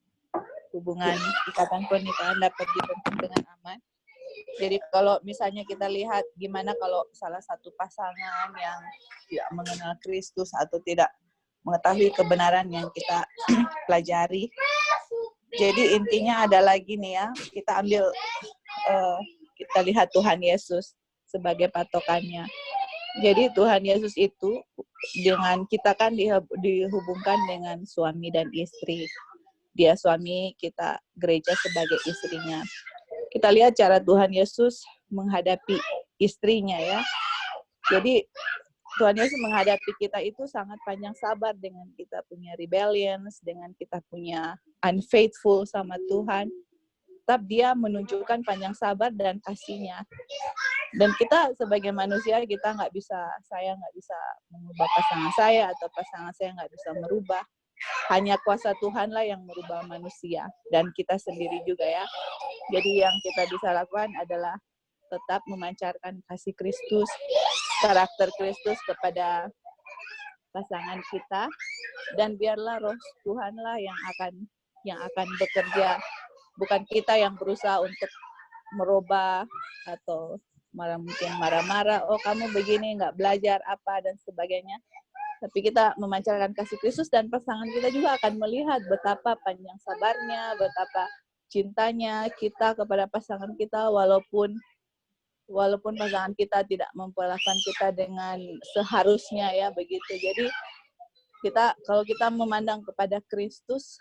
Hubungan ikatan pernikahan dapat dibentuk dengan aman. Jadi kalau misalnya kita lihat gimana kalau salah satu pasangan yang tidak mengenal Kristus atau tidak mengetahui kebenaran yang kita pelajari. Jadi intinya adalah gini ya, kita lihat Tuhan Yesus sebagai patokannya. Jadi Tuhan Yesus itu dengan kita kan dihubungkan dengan suami dan istri. Dia suami, kita gereja sebagai istrinya. Kita lihat cara Tuhan Yesus menghadapi istrinya ya. Jadi Tuhan Yesus menghadapi kita itu sangat panjang sabar dengan kita punya rebellion, dengan kita punya unfaithful sama Tuhan. Tetap dia menunjukkan panjang sabar dan kasih-Nya. Dan kita sebagai manusia, kita saya nggak bisa mengubah pasangan saya, atau pasangan saya nggak bisa merubah. Hanya kuasa Tuhanlah yang merubah manusia, dan kita sendiri juga ya. Jadi yang kita bisa lakukan adalah tetap memancarkan kasih Kristus, karakter Kristus kepada pasangan kita, dan biarlah Roh Tuhanlah yang akan bekerja, bukan kita yang berusaha untuk merubah atau mungkin marah-marah, oh kamu begini nggak belajar apa dan sebagainya. Tapi kita memancarkan kasih Kristus, dan pasangan kita juga akan melihat betapa panjang sabarnya, betapa cintanya kita kepada pasangan kita, walaupun pasangan kita tidak memperlakukan kita dengan seharusnya ya begitu. Jadi kalau kita memandang kepada Kristus,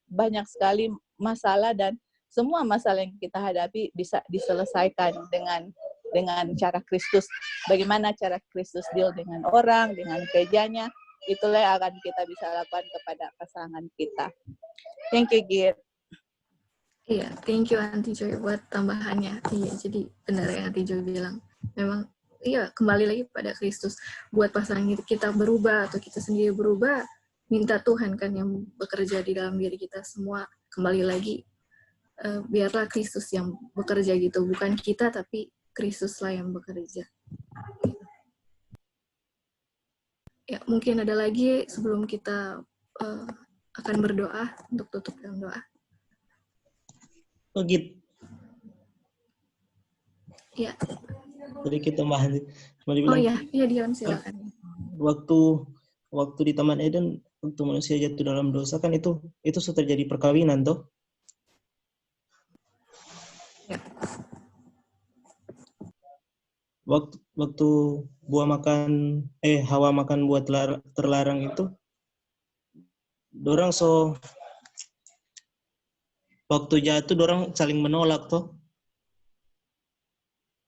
banyak sekali masalah, dan semua masalah yang kita hadapi bisa diselesaikan dengan cara Kristus. Bagaimana cara Kristus deal dengan orang, dengan gerejanya, itulah yang akan kita bisa lakukan kepada pasangan kita. Thank you, Git. Iya, thank you Aunty Joy buat tambahannya. Iya, jadi benar yang Aunty Joy bilang. Memang, iya kembali lagi pada Kristus. Buat pasangan kita berubah atau kita sendiri berubah, minta Tuhan kan yang bekerja di dalam diri kita semua. Kembali lagi, biarlah Kristus yang bekerja gitu, bukan kita tapi Kristuslah yang bekerja. Ya, mungkin ada lagi sebelum kita akan berdoa untuk tutup dalam doa. Oh gitu. Ya. Jadi kita bahas. Oh ya, Dion silakan. Waktu di Taman Eden waktu manusia jatuh dalam dosa kan itu sudah terjadi perkawinan toh. Ya. Waktu Hawa makan buah terlarang itu, dorang waktu jatuh dorang saling menolak toh.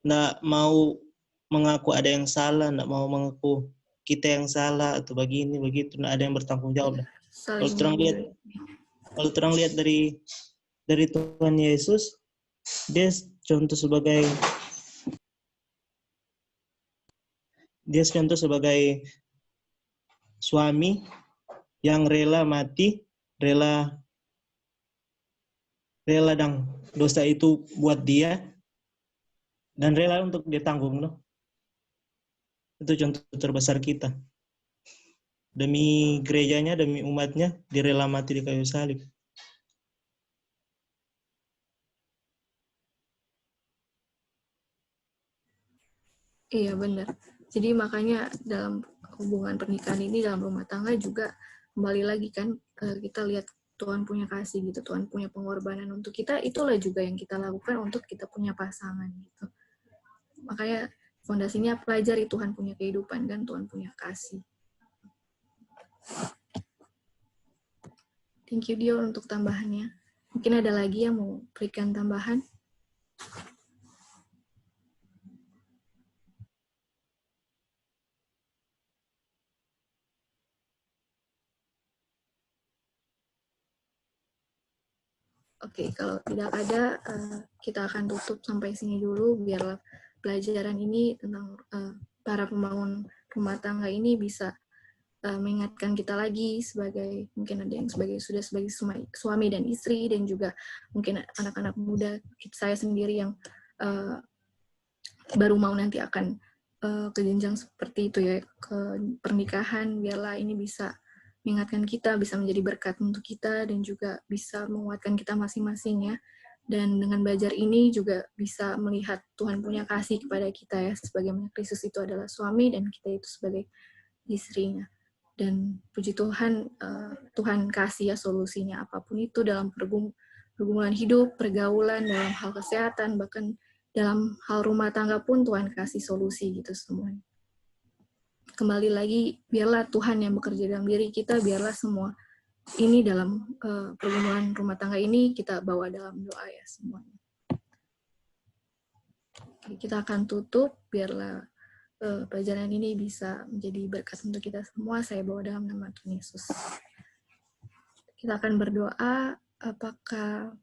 Nggak mau mengaku ada yang salah, nggak mau mengaku kita yang salah atau begini begitu, nggak ada yang bertanggung jawab. Kalau terang lihat dari Tuhan Yesus, dia contoh sebagai suami yang rela mati, rela dan dosa itu buat dia, dan rela untuk dia tanggung. No? Itu contoh terbesar kita. Demi gerejanya, demi umatnya, dia rela mati di kayu salib. Iya benar. Jadi makanya dalam hubungan pernikahan ini, dalam rumah tangga juga kembali lagi kan, kita lihat Tuhan punya kasih gitu, Tuhan punya pengorbanan untuk kita, itulah juga yang kita lakukan untuk kita punya pasangan gitu. Makanya fondasinya pelajari Tuhan punya kehidupan kan, Tuhan punya kasih. Thank you Dio untuk tambahannya. Mungkin ada lagi yang mau berikan tambahan? Oke, kalau tidak ada, kita akan tutup sampai sini dulu, biar pelajaran ini tentang para pembangun rumah tangga ini bisa mengingatkan kita lagi sebagai, mungkin ada yang sebagai suami dan istri, dan juga mungkin anak-anak muda, saya sendiri yang baru mau nanti akan ke jenjang seperti itu ya, ke pernikahan, biarlah ini bisa mengingatkan kita, bisa menjadi berkat untuk kita, dan juga bisa menguatkan kita masing-masing ya. Dan dengan belajar ini juga bisa melihat Tuhan punya kasih kepada kita ya, sebagaimana Kristus itu adalah suami dan kita itu sebagai istrinya. Dan puji Tuhan, Tuhan kasih ya solusinya apapun itu dalam pergumulan hidup, pergaulan, dalam hal kesehatan, bahkan dalam hal rumah tangga pun Tuhan kasih solusi gitu semuanya. Kembali lagi, biarlah Tuhan yang bekerja dalam diri kita, biarlah semua ini dalam pergumulan rumah tangga ini kita bawa dalam doa ya semuanya. Oke, kita akan tutup, biarlah pelajaran ini bisa menjadi berkat untuk kita semua. Saya bawa dalam nama Tuhan Yesus. Kita akan berdoa, apakah